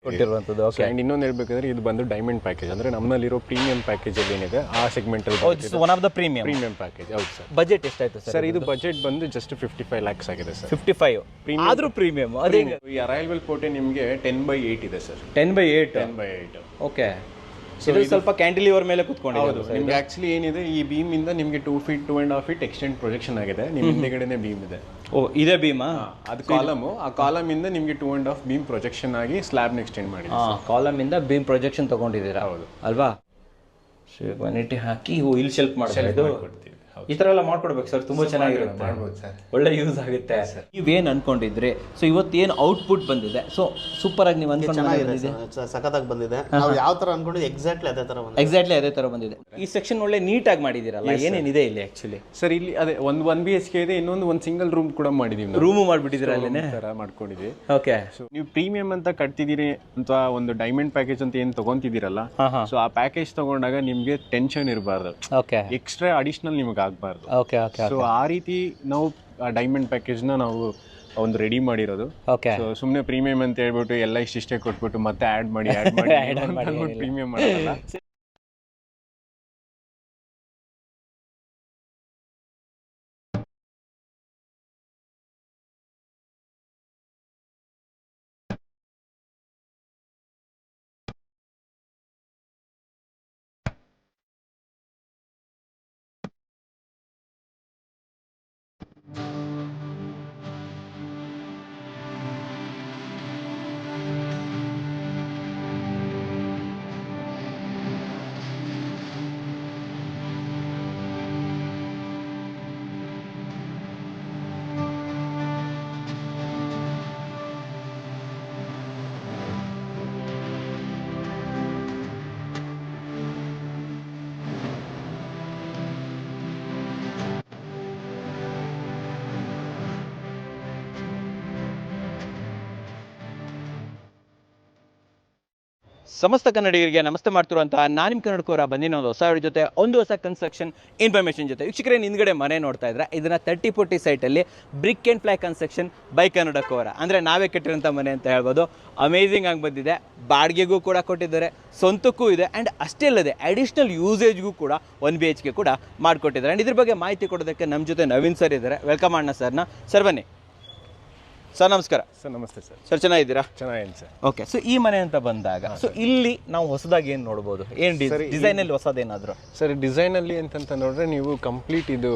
ಕೊಟ್ಟಿರುವಂತದ್ದು. Okay. And ಇನ್ನೊಂದು ಹೇಳ್ಬೇಕಂದ್ರೆ ಇದು ಬಂದು ಡೈಮಂಡ್ ಪ್ಯಾಕೇಜ್ ಅಂದ್ರೆ ನಮ್ಮಲ್ಲಿರೋ ಪ್ರೀಮಿಯಂ ಪ್ಯಾಕೇಜ್ ಅಲ್ಲಿ ಏನಿದೆ ಆ ಸೆಗ್ಮೆಂಟ್ ಅಲ್ಲಿ one of the premium package. ಹೌದು ಸರ್. ಬಜೆಟ್ ಎಷ್ಟಾಯ್ತು ಸರ್? ಇದು ಬಜೆಟ್ ಬಂದು ಜಸ್ಟ್ 55 lakhs ಆಗಿದೆ ಸರ್. 55 ಆದ್ರೂ ಪ್ರೀಮಿಯಂ. ಅದೇ ಈ ಅರೈವಲ್ ಕೋಟೆ ನಿಮಗೆ 10/8 ಇದೆ ಸರ್. 10/8. ಓಕೆ. ಸೊ ಇದು ಸ್ವಲ್ಪ ಕ್ಯಾಂಟಿಲಿವರ್ ಮೇಲೆ ಕೂತ್ಕೊಂಡಿದೆ. ನಿಮ್ಗೆ ಆಕ್ಚುಲಿ ಏನಿದೆ ಈ ಬೀಮ್ ಇಂದ ನಿಮಗೆ 2 feet 2.5 feet ಎಕ್ಸ್ಟೆಂಡ್ ಪ್ರೊಜೆಕ್ಷನ್ ಆಗಿದೆ. ನಿಮ್ಮ ಹಿಂದೆಗಡೆನೆ ಬೀಮ್ ಇದೆ. ಓ, ಇದೇ ಬೀಮಾ? ಅದು ಕಾಲಮ್. ಆ ಕಾಲಮ್ ಇಂದ ನಿಮಗೆ 2.5 ಬೀಮ್ ಪ್ರೊಜೆಕ್ಷನ್ ಆಗಿ ಸ್ಲ್ಯಾಬ್ ಎಕ್ಸ್ಟೆಂಡ್ ಮಾಡಿ ಕಾಲಮ್ ಇಂದ ಬೀಮ್ ಪ್ರೊಜೆಕ್ಷನ್ ತಗೊಂಡಿದ್ದೀರಾ? ಹೌದು ಅಲ್ವಾ? ಕ್ವಾಲಿಟಿ ಹಾಕಿ ಹಿಲ್ ಶೆಲ್ಫ್ ಮಾಡ್ತಾರೆ. ಈ ತರ ಎಲ್ಲ ಮಾಡ್ಕೊಡ್ಬೇಕು ಸರ್, ತುಂಬಾ ಚೆನ್ನಾಗಿರುತ್ತೆ. ಒಳ್ಳೆ ಯೂಸ್ ಆಗುತ್ತೆ. ನೀವೇನ್ ಅನ್ಕೊಂಡಿದ್ರಿ? ಸೊ ಇವತ್ತು ಏನು ಔಟ್ಪುಟ್ ಬಂದಿದೆ? ಸೊ ಸೂಪರ್ ಆಗಿ ನೀವು ಅನ್ಕೊಂಡಿದ್ದೀರಿ, ಸಖತ್ತಾಗಿ ಬಂದಿದೆ. ನಾವು ಯಾವ ತರ ಅನ್ಕೊಂಡಿದ್ವಿ ಎಕ್ಸಾಕ್ಟ್ಲಿ ಅದೇ ತರ ಬಂದಿದೆ. ಈ ಸೆಕ್ಷನ್ ಒಳ್ಳೆ ನೀಟಾಗಿ ಮಾಡಿದಿರಲ್ಲ, ಏನೇನಿದೆ ಇಲ್ಲಿ ಆಕ್ಚುಲಿ? ಸರ್ ಇಲ್ಲಿ ಅದೇ ಒಂದು 1 BHK ಇದೆ, ಇನ್ನೊಂದು ಸಿಂಗಲ್ ರೂಮ್ ಕೂಡ ಮಾಡಿದೀವಿ. ರೂಮು ಮಾಡ್ಬಿಟ್ಟಿದ್ದೀರಾ ಅಲ್ಲೇನೆ? ತರ ಮಾಡ್ಕೊಂಡಿದ್ವಿ. ಓಕೆ. ಸೊ ನೀವು ಪ್ರೀಮಿಯಂ ಅಂತ ಕಟ್ತಿದ್ದೀರಿ ಅಂತ ಒಂದು ಡೈಮಂಡ್ ಪ್ಯಾಕೇಜ್ ಅಂತ ಏನ್ ತಗೊಂತಿದ್ದೀರಲ್ಲ, ಸೊ ಆ ಪ್ಯಾಕೇಜ್ ತಗೊಂಡಾಗ ನಿಮ್ಗೆ ಟೆನ್ಷನ್ ಇರಬಾರ್ದು, ಓಕೆ, ಎಕ್ಸ್ಟ್ರಾ ಅಡಿಷನಲ್ ನಿಮ್ಗೆ ಆಗಬಾರ್ದು. ಓಕೆ. ಸೊ ಆ ರೀತಿ ನಾವು ಡೈಮಂಡ್ ಪ್ಯಾಕೇಜ್ ನಾವು ಒಂದು ರೆಡಿ ಮಾಡಿರೋದು. ಓಕೆ. ಸೊ ಸುಮ್ಮನೆ ಪ್ರೀಮಿಯಂ ಅಂತ ಹೇಳ್ಬಿಟ್ಟು ಎಲ್ಲ ಇಷ್ಟೇ ಕೊಟ್ಬಿಟ್ಟು ಮತ್ತೆ ಆಡ್ ಮಾಡಿ ಪ್ರೀಮಿಯಂ ಮಾಡಲ್ಲ. ಸಮಸ್ತ ಕನ್ನಡಿಗರಿಗೆ ನಮಸ್ತೆ ಮಾಡ್ತಿರುವಂತಹ ನಾನು ನಿಮ್ಮ ಕನ್ನಡಕೋರ ಬಂದಿನ ಒಂದು ಹೊಸ ಜೊತೆ ಒಂದು ಹೊಸ ಕನ್ಸ್ಟ್ರಕ್ಷನ್ ಇನ್ಫಾರ್ಮೇಷನ್ ಜೊತೆ. ವೀಕ್ಷಕರೇ, ಹಿಂದ್ಗಡೆ ಮನೆ ನೋಡ್ತಾ ಇದ್ರೆ ಇದನ್ನ 30-40 ಸೈಟಲ್ಲಿ Brick and Fly Construction by Kannadakora, ಅಂದರೆ ನಾವೇ ಕಟ್ಟಿರೋಂಥ ಮನೆ ಅಂತ ಹೇಳ್ಬೋದು. ಅಮೇಝಿಂಗ್ ಆಗಿ ಬಂದಿದೆ. ಬಾಡಿಗೆಗೂ ಕೂಡ ಕೊಟ್ಟಿದ್ದಾರೆ, ಸ್ವಂತಕ್ಕೂ ಇದೆ, ಆ್ಯಂಡ್ ಅಷ್ಟೇ ಅಲ್ಲದೆ ಅಡಿಷ್ನಲ್ ಯೂಸೇಜ್ಗೂ ಕೂಡ 1 BHK ಕೂಡ ಮಾಡಿಕೊಟ್ಟಿದ್ದಾರೆ. ಆ್ಯಂಡ್ ಇದ್ರ ಬಗ್ಗೆ ಮಾಹಿತಿ ಕೊಡೋದಕ್ಕೆ ನಮ್ಮ ಜೊತೆ ನವೀನ್ ಸರ್ ಇದ್ದಾರೆ. ವೆಲ್ಕಮ್ ಅಣ್ಣ ಸರ್ನ. ಸರ್ ಬನ್ನಿ. ಸರ್ ನಮಸ್ಕಾರ. ಸರ್ ನಮಸ್ತೆ ಸರ್. ಸರ್ ಚೆನ್ನಾಗಿದ್ದೀರಾ? ಚೆನ್ನಾಗಿದೆ ಸರ್. ಓಕೆ. ಸೊ ಈ ಮನೆ ಅಂತ ಬಂದಾಗ ಸೊ ಇಲ್ಲಿ ನಾವು ಹೊಸದಾಗಿ ಏನು ನೋಡ್ಬೋದು? ಏನು ಡಿಸೈನ್ ಅಲ್ಲಿ ಹೊಸದೇನಾದ್ರು? ಸರ್ ಡಿಸೈನ್ ಅಲ್ಲಿ ಅಂತಂತ ನೋಡ್ರೆ ನೀವು ಕಂಪ್ಲೀಟ್ ಇದು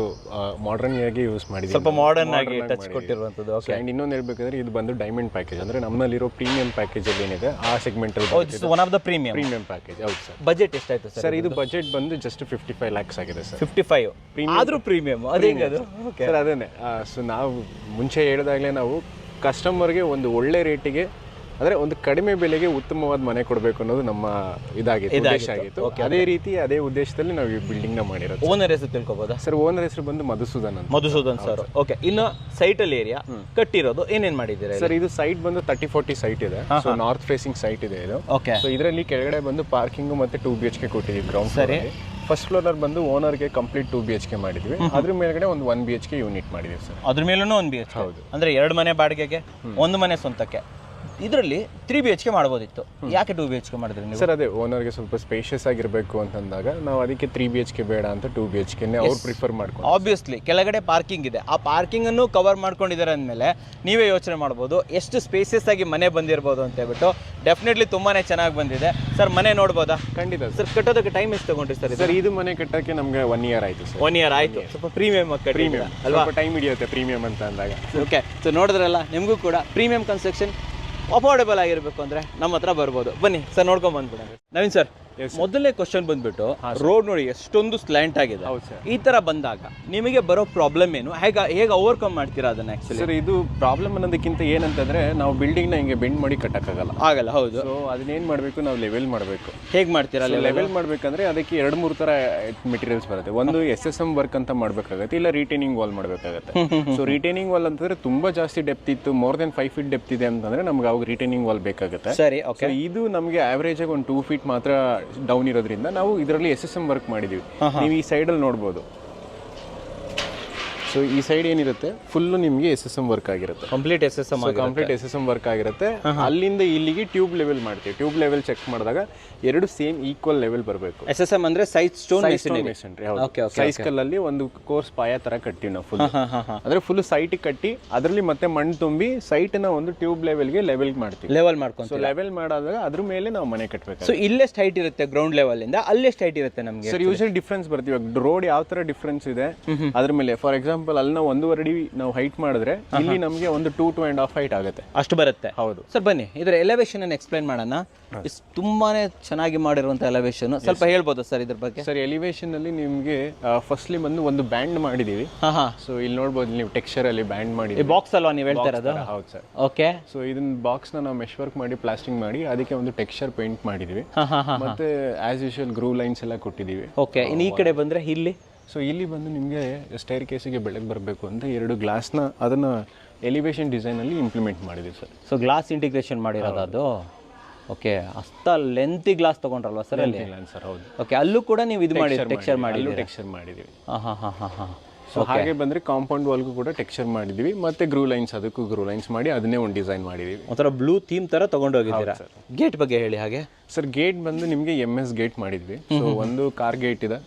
ಮಾಡರ್ನ್ ಆಗಿ ಯೂಸ್ ಮಾಡಿದ್ದೀವಿ, ಸ್ವಲ್ಪ ಮಾಡರ್ನ್ ಆಗಿ ಟಚ್ ಕೊಟ್ಟಿರುವಂತದ್ದು. ಓಕೆ. ಅಂಡ್ ಇನ್ನೊಂದು ಹೇಳ್ಬೇಕಂದ್ರೆ ಇದು ಬಂದು ಡೈಮಂಡ್ ಪ್ಯಾಕೇಜ್ ಅಂದ್ರೆ ನಮ್ಮಲ್ಲಿರೋ ಪ್ರೀಮಿಯಂ ಪ್ಯಾಕೇಜ್ ಅಲ್ಲಿ ಏನಿದೆ ಆ ಸೆಗ್ಮೆಂಟ್ ಅಲ್ಲಿ one of the premium package. ಹೌದು ಸರ್. ಬಜೆಟ್ ಎಷ್ಟಾಯ್ತು ಸರ್? ಸರ್ ಇದು ಬಜೆಟ್ ಬಂದು ಜಸ್ಟ್ 55 lakhs ಆಗಿದೆ ಸರ್. 55 ಆದ್ರೂ ಪ್ರೀಮಿಯಂ? ಅದೇಂಗ ಅದು? ಸರ್ ಅದೇನೆ. ಸೊ ನಾವು ಮುಂಚೆ ಹೇಳಿದಾಗಲೇ ನಾವು ಕಸ್ಟಮರ್ಗೆ ಒಂದು ಒಳ್ಳೆ ರೇಟಿಗೆ ಅಂದರೆ ಒಂದು ಕಡಿಮೆ ಬೆಲೆಗೆ ಉತ್ತಮವಾದ ಮನೆ ಕೊಡಬೇಕು ಅನ್ನೋದು ನಮ್ಮ ಉದ್ದೇಶ ಆಗಿತ್ತು. ಅದೇ ರೀತಿ ಅದೇ ಉದ್ದೇಶದಲ್ಲಿ ನಾವು ಈ ಬಿಲ್ಡಿಂಗ್ನ ಮಾಡಿರೋದು. ಓನರ್ ಹೆಸರು ತಿಳ್ಕೊಬೋದಾ ಸರ್? ಓನರ್ ಹೆಸರು ಬಂದು ಮಧುಸೂದನ್ ಅಂತ. ಮಧುಸೂದನ್ ಸರ್. ಓಕೆ. ಇನ್ನು ಸೈಟಲ್ ಏರಿಯಾ ಕಟ್ಟಿರೋದು ಏನೇನು ಮಾಡಿದ್ದೀರಾ ಸರ್? ಇದು ಸೈಟ್ ಬಂದು 30-40 ಸೈಟ್ ಇದೆ. ಸೊ ನಾರ್ತ್ ಫೇಸಿಂಗ್ ಸೈಟ್ ಇದೆ ಇದು. ಓಕೆ. ಸೊ ಇದರಲ್ಲಿ ಕೆಳಗಡೆ ಬಂದು ಪಾರ್ಕಿಂಗ್ ಮತ್ತೆ 2 BHK ಕೊಟ್ಟಿದ್ದೀವಿ ಗ್ರೌಂಡ್. ಸರಿ. ಫಸ್ಟ್ ಫ್ಲೋರ್ ಬಂದು ಓನರ್ಗೆ ಕಂಪ್ಲೀಟ್ 2 BHK ಮಾಡಿದ್ವಿ. ಅದ್ರ ಮೇಲ್ಗಡೆ ಒಂದು 1 BHK ಯೂನಿಟ್ ಮಾಡಿದ್ವಿ ಸರ್. ಅದ್ರ ಮೇಲೂ 1 BHK? ಹೌದು. ಅಂದ್ರೆ 2 ಮನೆ ಬಾಡಿಗೆಗೆ, 1 ಮನೆ ಸ್ವಂತಕ್ಕೆ. ಇದರಲ್ಲಿ 3 BHK ಮಾಡ್ಬೋದಿತ್ತು, ಯಾಕೆ 2 BHK ಮಾಡಿದ್ರಿ ನೀವು? ಸರ್ ಅದೇ ಓನರ್ಗೆ ಸ್ವಲ್ಪ ಸ್ಪೇಷಿಯಸ್ ಆಗಿರಬೇಕು ಅಂತಂದಾಗ ನಾವು ಅದಕ್ಕೆ 3 BHK ಬೇಡ ಅಂತ 2 BHK ಅವ್ರು ಪ್ರಿಫರ್ ಮಾಡ್ಕೊಂಡು. ಆಬ್ವಿಯಸ್ಲಿ ಕೆಳಗಡೆ ಪಾರ್ಕಿಂಗ್ ಇದೆ, ಆ ಪಾರ್ಕಿಂಗ್ ಅನ್ನು ಕವರ್ ಮಾಡ್ಕೊಂಡಿದ್ದಾರೆ ಅಂದಮೇಲೆ ನೀವೇ ಯೋಚನೆ ಮಾಡ್ಬೋದು ಎಷ್ಟು ಸ್ಪೇಸಿಯಸ್ ಆಗಿ ಮನೆ ಬಂದಿರ್ಬೋದು ಅಂತ ಹೇಳ್ಬಿಟ್ಟು. ಡೆಫಿನೆಟ್ಲಿ ತುಂಬಾನೇ ಚೆನ್ನಾಗಿ ಬಂದಿದೆ ಸರ್. ಮನೆ ನೋಡ್ಬೋದಾ? ಖಂಡಿತ ಸರ್. ಕಟ್ಟೋದಕ್ಕೆ ಟೈಮ್ ಎಷ್ಟು ತಗೊಂಡ್ರಿ ಸರ್? ಸರ್ ಇದು ಮನೆ ಕಟ್ಟಕ್ಕೆ ನಮ್ಗೆ 1 year ಆಯ್ತು ಸರ್. 1 year ಆಯ್ತು. ಸ್ವಲ್ಪ ಪ್ರೀಮಿಯಂ ಅಲ್ವಾ? ಟೈಮ್ ಹಿಡಿಯುತ್ತೆ ಪ್ರೀಮಿಯಂ ಅಂತ ಅಂದಾಗ. ಓಕೆ. ಸೊ ನೋಡಿದ್ರಲ್ಲ, ನಿಮಗೂ ಕೂಡ ಪ್ರೀಮಿಯಂ ಕನ್ಸ್ಟ್ರಕ್ಷನ್ ಅಫೋರ್ಡೆಬಲ್ ಆಗಿರಬೇಕು ಅಂದ್ರೆ ನಮ್ಮ ಹತ್ರ ಬರ್ಬೋದು. ಬನ್ನಿ ಸರ್, ನೋಡ್ಕೊಂಡ್ ಬಂದ್ಬಿಡೋಣ. ನವೀನ್ ಸರ್, ಮೊದಲನೇ ಕ್ವಶನ್ ಬಂದ್ಬಿಟ್ಟು ರೋಡ್ ನೋಡಿ ಎಷ್ಟೊಂದು ಸ್ಲ್ಯಾಂಟ್ ಆಗಿದೆ. ಈ ತರ ಬಂದಾಗ ನಿಮಗೆ ಬರೋ ಪ್ರಾಬ್ಲಮ್ ಏನು, ಹೇಗೆ ಓವರ್ಕಮ್ ಮಾಡ್ತೀರಾ ಅದನ್ನ? ಆಕ್ಚುಲಿ ಸರ್ ಇದು ಪ್ರಾಬ್ಲಮ್ ಅನ್ನೋದಕ್ಕಿಂತ ಏನಂತಂದ್ರೆ ನಾವು ಬಿಲ್ಡಿಂಗ್ ನ ಹಿಂಗೆ ಬೆಂಡ್ ಮಾಡಿ ಕಟ್ಟಕ್ಕಾಗಲ್ಲ. ಹೌದು. ಸೊ ಅದನ್ನೇನ್ ಮಾಡ್ಬೇಕು, ನಾವು ಲೆವೆಲ್ ಮಾಡಬೇಕು. ಹೇಗೆ ಮಾಡ್ತೀರಾ ಲೆವೆಲ್ ಮಾಡ್ಬೇಕಂದ್ರೆ ಅದಕ್ಕೆ 2-3 ತರ ಮೆಟೀರಿಯಲ್ಸ್ ಬರುತ್ತೆ. ಒಂದು SSM ವರ್ಕ್ ಅಂತ ಮಾಡ್ಬೇಕಾಗತ್ತೆ, ಇಲ್ಲ ರಿಟೈನಿಂಗ್ ವಾಲ್ ಮಾಡ್ಬೇಕಾಗತ್ತೆ. ಸೊ ರಿಟೈನಿಂಗ್ ವಾಲ್ ಅಂತಂದ್ರೆ ತುಂಬಾ ಜಾಸ್ತಿ ಡೆಪ್ತ್ ಇತ್ತು, more than 5 feet ಡೆಪ್ತ್ ಇದೆ ಅಂತಂದ್ರೆ ನಮ್ಗೆ ಅವಾಗ ರಿಟೈನಿಂಗ್ ವಾಲ್ ಬೇಕಾಗುತ್ತೆ. ಸರಿ. ಓಕೆ. ಇದು ನಮಗೆ ಆವರೇಜ್ ಆಗಿ ಒಂದು 2 feet ಮಾತ್ರ ಡೌನ್ ಇರೋದ್ರಿಂದ ನಾವು ಇದರಲ್ಲಿ SSM ವರ್ಕ್ ಮಾಡಿದೀವಿ. ನೀವು ಈ ಸೈಡ್ ಅಲ್ಲಿ ನೋಡ್ಬೋದು. ಸೊ ಈ ಸೈಡ್ ಏನಿರುತ್ತೆ ಫುಲ್ಲು ನಿಮಗೆ SSM ವರ್ಕ್ ಆಗಿರುತ್ತೆ, complete SSM complete SSM work ಆಗಿರುತ್ತೆ. ಅಲ್ಲಿಂದ ಇಲ್ಲಿಗೆ ಟ್ಯೂಬ್ ಲೆವೆಲ್ ಮಾಡ್ತೀವಿ. ಟ್ಯೂಬ್ ಲೆವೆಲ್ ಚೆಕ್ ಮಾಡಿದಾಗ ಎರಡು ಸೇಮ್ ಈಕ್ವಲ್ ಲೆವೆಲ್ ಬರಬೇಕು. SSM ಅಂದ್ರೆ ಸೈಜ್ ಸ್ಟೋನ್ ಮೆಷಿನರಿ. ಸೈಜ್ ಕಲ್ಲಲ್ಲಿ ಒಂದು ಕೋರ್ಸ್ ಪಾಯ ತರ ಕಟ್ತೀವಿ ನಾವು ಫುಲ್. ಅಂದ್ರೆ ಫುಲ್ ಸೈಟ್ ಕಟ್ಟಿ ಅದರಲ್ಲಿ ಮತ್ತೆ ಮಣ್ಣು ತುಂಬಿ ಸೈಟ್ ನ ಒಂದು ಟ್ಯೂಬ್ ಲೆವೆಲ್ಗೆ ಲೆವೆಲ್ ಮಾಡ್ತೀವಿ. ಲೆವೆಲ್ ಮಾಡ್ಕೊಂಡು ಸೊ ಲೆವೆಲ್ ಮಾಡಾದಾಗ ಅದ್ರ ಮೇಲೆ ನಾವು ಮನೆ ಕಟ್ಟಬೇಕು. ಸೊ ಇಲ್ಲೆಷ್ಟು ಹೈಟ್ ಇರುತ್ತೆ ಗ್ರೌಂಡ್ ಲೆವೆಲ್ ಇಂದ, ಅಲ್ಲೆಷ್ಟು ಹೈಟ್ ಇರುತ್ತೆ ನಮಗೆ? ಸರ್ ಯೂಶಲಿ ಡಿಫ್ರೆನ್ಸ್ ಬರ್ತೀವಿ. ರೋಡ್ ಯಾವ ತರ ಡಿಫ್ರೆನ್ಸ್ ಇದೆ ಅದ್ರ ಮೇಲೆ. ಫಾರ್ ಎಕ್ಸಾಂಪಲ್ ಅಲ್ಲಿ ನಾವು 1.5 ಅಡಿ ನಾವು ಹೈಟ್ ಮಾಡಿದ್ರೆ ಇಲ್ಲಿ ನಮಗೆ ಒಂದು 2.5 ಹೈಟ್ ಆಗುತ್ತೆ, ಅಷ್ಟು ಬರುತ್ತೆ. ಹೌದು ಸರ್ ಬನ್ನಿ ಇದರ ಎಲಿವೇಶನ್ ಅನ್ನು ಎಕ್ಸ್ಪ್ಲೈನ್ ಮಾಡೋಣ. ತುಂಬಾನೇ ಚೆನ್ನಾಗಿ ಮಾಡಿರುವಂತ ಎಲಿವೇಶನ್ ಸ್ವಲ್ಪ ಹೇಳ್ಬೋದು ಸರ್ ಇದ್ರ ಬಗ್ಗೆ? ಸರ್ ಎಲಿವೇಶನ್ ಅಲ್ಲಿ ನಿಮಗೆ ಫಸ್ಟ್ಲಿ ಬಂದು ಒಂದು ಬ್ಯಾಂಡ್ ಮಾಡಿದೀವಿ. ಸೊ ಇಲ್ಲಿ ನೋಡ್ಬೋದು ನೀವು ಟೆಕ್ಸ್ಚರ್ ಅಲ್ಲಿ ಬ್ಯಾಂಡ್ ಮಾಡಿದೀವಿ. ಬಾಕ್ಸ್ ಅಲ್ವಾ ನೀವು ಹೇಳ್ತಾ ಇರೋದು? ಹೌದು ಸರ್. ಓಕೆ. ಸೊ ಇದನ್ನ ಬಾಕ್ಸ್ ನ ನಾವು ಮೆಶ್ ವರ್ಕ್ ಮಾಡಿ ಪ್ಲಾಸ್ಟಿಂಗ್ ಮಾಡಿ ಅದಕ್ಕೆ ಒಂದು ಟೆಕ್ಸ್ಚರ್ ಪೇಂಟ್ ಮಾಡಿದೀವಿ. ಮತ್ತೆ ಆಸ್ ಯೂಶುವಲ್ ಗ್ರೂ ಲೈನ್ಸ್ ಎಲ್ಲ ಕೊಟ್ಟಿದೀವಿ. ಓಕೆ. ಇನ್ನು ಈ ಕಡೆ ಬಂದ್ರೆ ಇಲ್ಲಿ, ಸೊ ಇಲ್ಲಿ ಬಂದು ನಿಮಗೆ ಸ್ಟೈರ್ ಕೇಸಿಗೆ ಬೆಳಗ್ಗೆ ಬರಬೇಕು ಅಂತ 2 ಗ್ಲಾಸ್ನ ಅದನ್ನ ಎಲಿವೇಶನ್ ಡಿಸೈನ್ ಅಲ್ಲಿ ಇಂಪ್ಲಿಮೆಂಟ್ ಮಾಡಿದೀವಿ ಸರ್. ಸೊ ಗ್ಲಾಸ್ ಇಂಟಿಗ್ರೇಷನ್ ಮಾಡಿರೋದು ಅದು. ಓಕೆ. ಅಷ್ಟ ಲೆಂತಿ ಗ್ಲಾಸ್ ತಗೊಂಡ್ರಲ್ವಾ ಸರ್ ಅಲ್ಲಿ? ಸರ್ ಹೌದು. ಓಕೆ. ಅಲ್ಲೂ ಕೂಡ ನೀವು ಇದು ಮಾಡಿ ಟೆಕ್ಸ್ಚರ್ ಮಾಡಿದ್ದೀವಿ. ಟೆಕ್ಸ್ಚರ್ ಮಾಡಿದೀವಿ. ಸೊ ಹಾಗೆ ಬಂದ್ರೆ ಕಾಂಪೌಂಡ್ ವಾಲ್ಗೂ ಕೂಡ ಟೆಕ್ಸ್ಚರ್ ಮಾಡಿದೀವಿ. ಮತ್ತೆ ಗ್ರೂ ಲೈನ್ಸ್, ಅದಕ್ಕೂ ಗ್ರೂ ಲೈನ್ಸ್ ಮಾಡಿ ಅದನ್ನೇ ಒಂದು ಡಿಸೈನ್ ಮಾಡಿದೀವಿ. ಒಂಥರ ಬ್ಲೂ ಥೀಮ್ ತರ ತಗೊಂಡು ಹೋಗಿದ್ದೀರಾ. ಗೇಟ್ ಬಗ್ಗೆ ಹೇಳಿ ಹಾಗೆ. ಸರ್ ಗೇಟ್ ಬಂದು ನಿಮಗೆ MS ಗೇಟ್ ಮಾಡಿದ್ವಿ. ಸೊ ಒಂದು ಕಾರ್ ಗೇಟ್ ಇದೆ,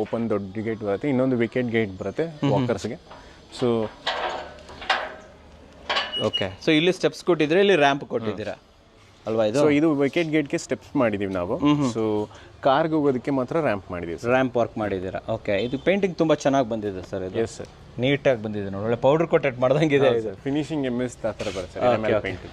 ಓಪನ್ ದೊಡ್ಡ ಗೇಟ್ ಬರುತ್ತೆ. ಇನ್ನೊಂದು ವಿಕೆಟ್ ಗೇಟ್ ಬರುತ್ತೆ ವಾಕರ್ಸ್ಗೆ. So okay. ಸೊ ಇಲ್ಲಿ ಸ್ಟೆಪ್ಸ್ ಕೊಟ್ಟಿದ್ರೆ, ಇಲ್ಲಿ ರ್ಯಾಂಪ್ ಕೊಟ್ಟಿದ್ದೀರಾ ಅಲ್ವಾ? ಇದು ಸೊ ಇದು ವಿಕೆಟ್ ಗೇಟ್ಗೆ ಸ್ಟೆಪ್ಸ್ ಮಾಡಿದೀವಿ ನಾವು. ಸೊ ಕಾರ್ಗೆ ಹೋಗೋದಕ್ಕೆ ಮಾತ್ರ ರ್ಯಾಂಪ್ ಮಾಡಿದೀವಿ. ರ್ಯಾಂಪ್ ವರ್ಕ್ ಮಾಡಿದ್ದೀರಾ. ಓಕೆ. ಇದು ಪೇಂಟಿಂಗ್ ತುಂಬಾ ಚೆನ್ನಾಗಿ ಬಂದಿದೆ ಸರ್. ಇದು ಎಸ್ ಸರ್, ನೀಟಾಗಿ ಬಂದಿದೆ ನೋಡಿ, ಒಳ್ಳೆ ಪೌಡರ್ ಕೋಟೆಡ್ ಮಾಡ್ದಂಗಿದೆ ಇದು. ಫಿನಿಶಿಂಗ್ MS ಆ ಥರ ಬರುತ್ತೆ.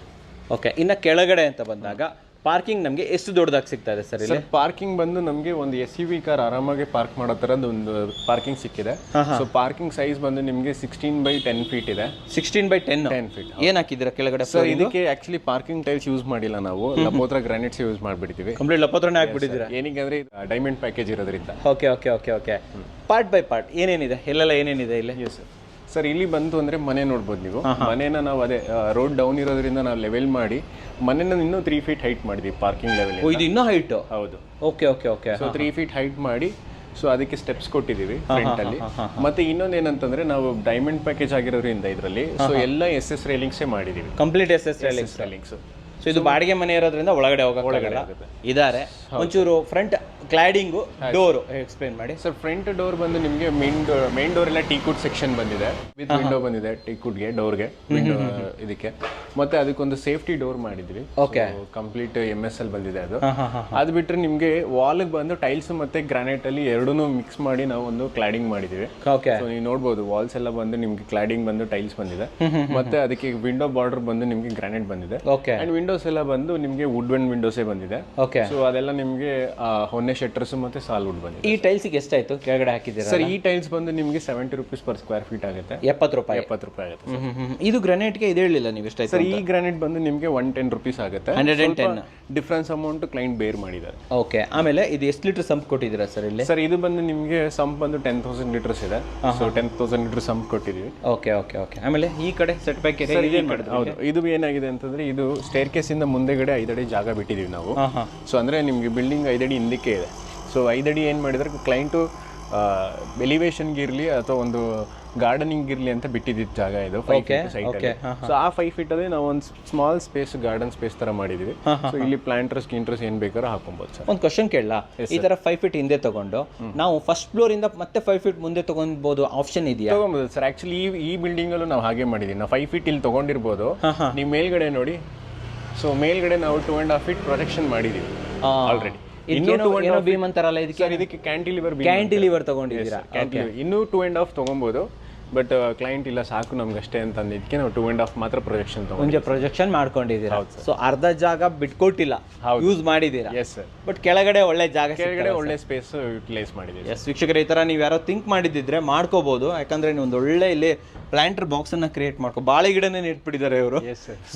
ಓಕೆ. ಇನ್ನು ಕೆಳಗಡೆ ಅಂತ ಬಂದಾಗ ಪಾರ್ಕಿಂಗ್ ನಮಗೆ ಎಷ್ಟು ದೊಡ್ಡದಾಗಿ ಸಿಗ್ತಾ ಇದೆ ಸರ್ ಇಲ್ಲಿ? ಪಾರ್ಕಿಂಗ್ ಬಂದು ನಮಗೆ ಒಂದು SUV ಕಾರ್ ಆರಾಮಾಗಿ ಪಾರ್ಕ್ ಮಾಡೋ ಥರದ್ದು ಒಂದು ಪಾರ್ಕಿಂಗ್ ಸಿಕ್ಕಿದೆ. ಸೊ ಪಾರ್ಕಿಂಗ್ ಸೈಜ್ ಬಂದು ನಿಮಗೆ 16x10 ಫೀಟ್ ಇದೆ. 16x10 feet. ಏನ್ ಹಾಕಿದ್ದೀರಾ ಕೆಳಗಡೆ? ಸರ್ ಇದಕ್ಕೆ ಆಕ್ಚುಲಿ ಪಾರ್ಕಿಂಗ್ ಟೈಲ್ಸ್ ಯೂಸ್ ಮಾಡಿಲ್ಲ ನಾವು, ಲಪೋತ್ರ ಗ್ರಾನೈಟ್ಸ್ ಯೂಸ್ ಮಾಡಿಬಿಡ್ತೀವಿ. ಕಂಪ್ಲೀಟ್ ಲಪೋತ್ರನೇ ಹಾಕ್ಬಿಟ್ಟಿದ್ದೀರಾ? ಏನಕ್ಕೆ ಅಂದ್ರೆ ಡೈಮಂಡ್ ಪ್ಯಾಕೇಜ್ ಇರೋದ್ರಿಂದ. Okay okay okay okay. Part by part ಏನೇನಿದೆ, ಎಲ್ಲೆಲ್ಲ ಏನೇನಿದೆ ಇಲ್ಲಿ? Yes sir. ಇಲ್ಲಿ ಬಂತು ಅಂದ್ರೆ ಮನೆ ನೋಡ್ಬೋದು ನೀವು. ಮನೇನ ನಾವು ಅದೇ ರೋಡ್ ಡೌನ್ ಇರೋದ್ರಿಂದ ನಾವು ಲೆವೆಲ್ ಮಾಡಿ ಮನೆನ ಇನ್ನೂ 3 ಫೀಟ್ ಹೈಟ್ ಮಾಡಿದ್ವಿ ಪಾರ್ಕಿಂಗ್ ಲೆವೆಲ್. ಇದು ಇನ್ನೂ ಹೈಟ್? ಹೌದು. Okay okay okay. So 3 feet height ಮಾಡಿ ಸೊ ಅದಕ್ಕೆ ಸ್ಟೆಪ್ಸ್ ಕೊಟ್ಟಿದ್ದೀವಿ ಫ್ರಂಟ್ ಅಲ್ಲಿ. ಮತ್ತೆ ಇನ್ನೊಂದು ಏನಂತಂದ್ರೆ ನಾವು ಡೈಮಂಡ್ ಪ್ಯಾಕೇಜ್ ಆಗಿರೋದ್ರಿಂದ ಇದರಲ್ಲಿ ಸೊ ಎಲ್ಲ SS ರೈಲಿಂಗ್ಸೇ ಮಾಡಿದೀವಿ. Complete SS railings. ಸೊ ಇದು ಬಾಡಿಗೆ ಮನೆ ಇರೋದ್ರಿಂದ ಒಳಗಡೆ ಹೋಗಲ್ಲ ಇದಾರೆ. ಒಂಚೂರು ಫ್ರಂಟ್ ಕ್ಲಾಡಿಂಗು ಡೋರ್ ಎಕ್ಸ್ಪ್ಲೇನ್ ಮಾಡಿ ಸರ್. ಫ್ರಂಟ್ ಡೋರ್ ಬಂದು ನಿಮಗೆ ಮೇನ್ ಡೋರ್ ಎಲ್ಲ ಟೀಕುಡ್ ಸೆಕ್ಷನ್ ಬಂದಿದೆ, ವಿತ್ ವಿಂಡೋ ಬಂದಿದೆ ಟೀಕುಡ್ಗೆ ಡೋರ್ಗೆ ಇದಕ್ಕೆ. ಮತ್ತೆ ಅದಕ್ಕೊಂದು ಸೇಫ್ಟಿ ಡೋರ್ ಮಾಡಿದ್ವಿ. ಓಕೆ. ಕಂಪ್ಲೀಟ್ MSL ಬಂದಿದೆ ಅದು. ಅದು ಬಿಟ್ಟರೆ ನಿಮಗೆ ವಾಲ್ಗೆ ಬಂದು ಟೈಲ್ಸ್ ಮತ್ತೆ ಗ್ರಾನೈಟ್ ಅಲ್ಲಿ ಎರಡೂ ಮಿಕ್ಸ್ ಮಾಡಿ ನಾವು ಒಂದು ಕ್ಲಾಡಿಂಗ್ ಮಾಡಿದೀವಿ. ಓಕೆ. ಸೊ ನೀವು ನೋಡ್ಬೋದು ವಾಲ್ಸ್ ಎಲ್ಲ ಬಂದು ನಿಮ್ಗೆ ಕ್ಲಾಡಿಂಗ್ ಬಂದು ಟೈಲ್ಸ್ ಬಂದಿದೆ. ಮತ್ತೆ ಅದಕ್ಕೆ ವಿಂಡೋ ಬಾರ್ಡರ್ ಬಂದು ನಿಮಗೆ ಗ್ರಾನೈಟ್ ಬಂದಿದೆ. ಓಕೆ. ಅಂಡ್ ವಿಂಡೋಸ್ ಎಲ್ಲ ಬಂದು ನಿಮಗೆ ವುಡ್ ಅಂಡ್ ವಿಂಡೋಸೇ ಬಂದಿದೆ. ಓಕೆ. ಸೊ ಅದೆಲ್ಲ ನಿಮಗೆ ಹೊನ್ನೆ ಶಟರ್ಸ್ ಮತ್ತೆ ಸಾಲ್ವುಡ್ ಬಂದಿದೆ. ಈ ಟೈಲ್ಸ್ಗೆ ಎಷ್ಟಾಯ್ತು ಕೆಳಗಡೆ ಹಾಕಿದ್ದೀರಾ ಸರ್? ಈ ಟೈಲ್ಸ್ ಬಂದು ನಿಮಗೆ 70 ರೂಪೀಸ್ ಪರ್ ಸ್ಕ್ವೇರ್ ಫೀಟ್ ಆಗುತ್ತೆ. 70 ರೂಪಾಯಿ ಆಗುತ್ತೆ. ಇದು ಗ್ರಾನೈಟ್ಗೆ ಇದು ಹೇಳಿಲ್ಲ ನೀವು ಎಷ್ಟಾಯ್ತು ಸರ್? ಈ ಗ್ರಾನೈಟ್ ಬಂದು ನಿಮಗೆ 110 ರೂಪೀಸ್ ಆಗುತ್ತೆ. 110 ಡಿಫ್ರೆನ್ಸ್ ಅಮೌಂಟ್ ಕ್ಲೈಂಟ್ ಬೇರ್ ಮಾಡಿದ್ದಾರೆ. ಓಕೆ. ಆಮೇಲೆ ಇದು ಎಷ್ಟು ಲೀಟರ್ ಸಂಪ್ ಕೊಟ್ಟಿದ್ದೀರಾ ಸರ್ ಇಲ್ಲಿ? ಸರ್ ಇದು ಬಂದು ನಿಮಗೆ ಸಂಪ್ ಬಂದು 10,000 ಲೀಟರ್ಸ್ ಇದೆ. ಸೊ 10,000 ಲೀಟರ್ ಸಂಪ್ ಕೊಟ್ಟಿದ್ದೀವಿ. Okay okay okay. ಆಮೇಲೆ ಈ ಕಡೆ ಸೆಟ್ ಬ್ಯಾಕ್ ಹೌದು. ಇದು ಏನಾಗಿದೆ ಅಂತಂದ್ರೆ ಇದು ಸ್ಟೇರ್ ಕೇಸ್ ಇಂದ ಮುಂದೆಗಡೆ 5 ಅಡಿ ಜಾಗ ಬಿಟ್ಟಿದೀವಿ ನಾವು. ಸೊ ಅಂದ್ರೆ ನಿಮ್ಗೆ ಬಿಲ್ಡಿಂಗ್ 5 ಅಡಿ ಹಿಂದಕ್ಕೆ ಇದೆ. ಸೊ 5 ಅಡಿ ಏನು ಮಾಡಿದ್ರೆ ಕ್ಲೈಂಟು ಎಲಿವೇಶನ್ಗೆ ಇರಲಿ ಅಥವಾ ಒಂದು ಗಾರ್ಡನಿಂಗ್ ಇರಲಿ ಅಂತ ಬಿಟ್ಟಿದ್ದ ಜಾಗ ಇದು 5 ಫೀಟ್ ಸೈಟಲ್ಲಿ. ಸೊ ಆ 5 ಫೀಟ್ ಅಲ್ಲಿ ನಾವು ಒಂದು ಸ್ಮಾಲ್ ಸ್ಪೇಸ್ ಗಾರ್ಡನ್ ಸ್ಪೇಸ್ ತರ ಮಾಡಿದೀವಿ. ಸೊ ಇಲ್ಲಿ ಪ್ಲಾಂಟರ್ಸ್ ಗಿಂಟರ್ಸ್ ಏನ್ ಬೇಕಾದ್ರೂ ಹಾಕೊಬಹುದು ಸರ್. ಒಂದು ಕ್ವಶನ್ ಕೇಳಲ್ಲ? ಈ ತರ 5 ಫೀಟ್ ಹಿಂದೆ ತಗೊಂಡು ನಾವು ಫಸ್ಟ್ ಫ್ಲೋರ್ ಇಂದ ಮತ್ತೆ 5 ಫೀಟ್ ಮುಂದೆ ತಗೊಂಡ್ಬೋದು, ಆಪ್ಷನ್ ಇದೆಯಾ? ತಗೊಂಬೋದು ಸರ್. ಆಕ್ಚುಲಿ ಈ ಬಿಲ್ಡಿಂಗ್ ಅಲ್ಲೂ ನಾವು ಹಾಗೆ ಮಾಡಿದೀವಿ. ನಾವು 5 ಫೀಟ್ ಇಲ್ಲಿ ತಗೊಂಡಿರ್ಬೋದು. ನೀವು ಮೇಲ್ಗಡೆ ನೋಡಿ. ಸೊ ಮೇಲ್ಗಡೆ ನಾವು 2.5 ಫೀಟ್ ಪ್ರೊಜೆಕ್ಷನ್ ಮಾಡಿದೀವಿ ಆಲ್ರೆಡಿ. ಇನ್ನೂ ಬೀಮ್ ಅಂತಾರಲ್ಲ ಇದಕ್ಕೆ ಕ್ಯಾಂಟಿಲಿವರ್ ತಗೊಂಡಿದ್ದೀರಾ? ಇನ್ನೂ 2.5 ತಗೊಬೋದು. ಬಟ್ ಕ್ಲೈಂಟ್ ಇಲ್ಲ ಸಾಕು ನಮ್ಗೆ ಅಷ್ಟೇ ಅಂತ ಅಂದಿದ್ದಕ್ಕೆ ನಾವು 2.5 ಮಾತ್ರ ಪ್ರೊಜೆಕ್ಷನ್ ಮುಂಚೆ ಪ್ರೊಜೆಕ್ಷನ್ ಮಾಡ್ಕೊಂಡಿದ್ದೀರಾ. ಸೊ ಅರ್ಧ ಜಾಗ ಬಿಟ್ಕೊಟ್ಟಿಲ್ಲ, ಯೂಸ್ ಮಾಡಿದ್ದೀರಾ. Yes sir. ಬಟ್ ಕೆಳಗಡೆ ಒಳ್ಳೆ ಜಾಗ, ಕೆಳಗಡೆ ಒಳ್ಳೆ ಸ್ಪೇಸ್ ಯುಟಿಲೈಸ್ ಮಾಡಿದ್ದೀವಿ. ಎಸ್ ವೀಕ್ಷಕರೇ, ಈ ತರ ನೀವು ಯಾರೋ ಥಿಂಕ್ ಮಾಡಿದ್ದಿದ್ರೆ ಮಾಡ್ಕೋಬಹುದು. ಯಾಕಂದ್ರೆ ನೀವು ಒಂದು ಒಳ್ಳೆ ಇಲ್ಲಿ ಪ್ಲಾಂಟರ್ ಬಾಕ್ಸ್ ಅನ್ನ ಕ್ರಿಯೇಟ್ ಮಾಡ್ಕೊ, ಬಾಳೆ ಗಿಡನೇ ನೆಟ್ಬಿಟ್ಟಿದ್ದಾರೆ ಇವರು.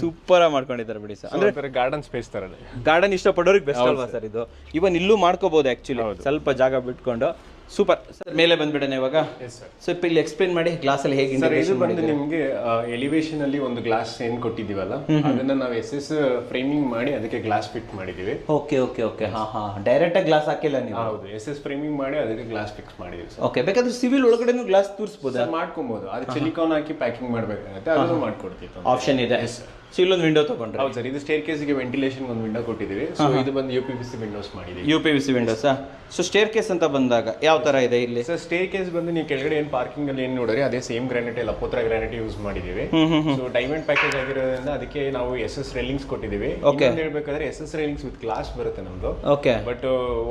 ಸೂಪರ್ ಆಗಿ ಮಾಡ್ಕೊಂಡಿದ್ದಾರೆ ಬಿಡಿ ಸರ್. ಅಂದ್ರೆ ಗಾರ್ಡನ್ ಸ್ಪೇಸ್ ತರ, ಗಾರ್ಡನ್ ಇಷ್ಟಪಡೋರಿಗೆ ಬೆಸ್ಟ್ ಅಲ್ವಾ ಸರ್ ಇದು? ಇವನ್ ಇಲ್ಲೂ ಮಾಡ್ಕೋಬಹುದು ಆಕ್ಚುಲಿ, ಸ್ವಲ್ಪ ಜಾಗ ಬಿಟ್ಕೊಂಡು. Super sir. ಮೇಲೆ ಬಂದ್ಬಿಡೋಣ ಇವಾಗ. ಸ್ವಲ್ಪ ಇಲ್ಲಿ ಎಕ್ಸ್ಪ್ಲೇನ್ ಮಾಡಿ ಗ್ಲಾಸಲ್ಲಿ ಹೇಗೆ ಸರ್ ಇದು ಬಂದು ನಿಮಗೆ ಎಲಿವೇಶನ್ ಅಲ್ಲಿ ಒಂದು ಗ್ಲಾಸ್ ಏನ್ ಕೊಟ್ಟಿದೀವಲ್ಲ ಅದನ್ನ ನಾವು SS ಫ್ರೇಮಿಂಗ್ ಮಾಡಿ ಅದಕ್ಕೆ ಗ್ಲಾಸ್ ಫಿಟ್ ಮಾಡಿದೀವಿ. Okay okay okay. ಹಾ ಹಾ, ಡೈರೆಕ್ಟ್ ಆಗಿ ಗ್ಲಾಸ್ ಹಾಕಿಲ್ಲ ನೀವು? ಹೌದು, SS ಫ್ರೇಮಿಂಗ್ ಮಾಡಿ ಅದಕ್ಕೆ ಗ್ಲಾಸ್ ಫಿಕ್ಸ್ ಮಾಡಿದೀವಿ ಸರ್. ಓಕೆ, ಬೇಕಾದ್ರೆ ಸಿವಿಲ್ ಒಳಗಡೆನೂ ಗ್ಲಾಸ್ ತೂರಿಸಬಹುದು, ಮಾಡ್ಕೊಬಹುದು. ಅದು ಸಿಲಿಕಾನ್ ಹಾಕಿ ಪ್ಯಾಕಿಂಗ್ ಮಾಡ್ಬೇಕಾಗುತ್ತೆ, ಅದನ್ನು ಮಾಡ್ಕೊಡ್ತೀವಿ. ಆಪ್ಷನ್ ಇದೆ. ಸೊ ಇಲ್ಲೊಂದು ವಿಂಡೋ ತಗೊಂಡ್ರೆ? ಹೌದು ಸರ್, ಇದು ಸ್ಟೇರ್ ಕೇಸ್ಗೆ ವೆಂಟಿಲೇಷನ್ ಒಂದು ವಿಂಡೋ ಕೊಟ್ಟಿದ್ದೀವಿ. ಸೊ ಇದು ಬಂದು UPVC ವಿಂಡೋಸ್ ಮಾಡಿದೀವಿ. UPVC Windows. So stair case ಅಂತ ಬಂದಾಗ ಯಾವ ತರ ಇದೆ ಇಲ್ಲಿ? ಸರ್ ಸ್ಟೇರ್ ಕೇಸ್ ಬಂದು ನೀವು ಕೆಳಗಡೆ ಏನ್ ಪಾರ್ಕಿಂಗ್ ಅಲ್ಲಿ ಏನ್ ನೋಡಿದ್ರೆ ಅದೇ ಸೇಮ್ ಗ್ರಾನೈಟ್, ಲಪೋತ್ರ ಗ್ರಾನೈಟ್ ಯೂಸ್ ಮಾಡಿದೀವಿ. ಸೊ ಡೈಮಂಡ್ ಪ್ಯಾಕೇಜ್ ಆಗಿರೋದ್ರಿಂದ ಅದಕ್ಕೆ ನಾವು SS ರೇಲಿಂಗ್ಸ್ ಕೊಟ್ಟಿದೀವಿ. ಹೇಳ್ಬೇಕಾದ್ರೆ SS ರೇಲಿಂಗ್ಸ್ ವಿತ್ ಗ್ಲಾಸ್ ಬರುತ್ತೆ ನಮ್ದು. ಓಕೆ. ಬಟ್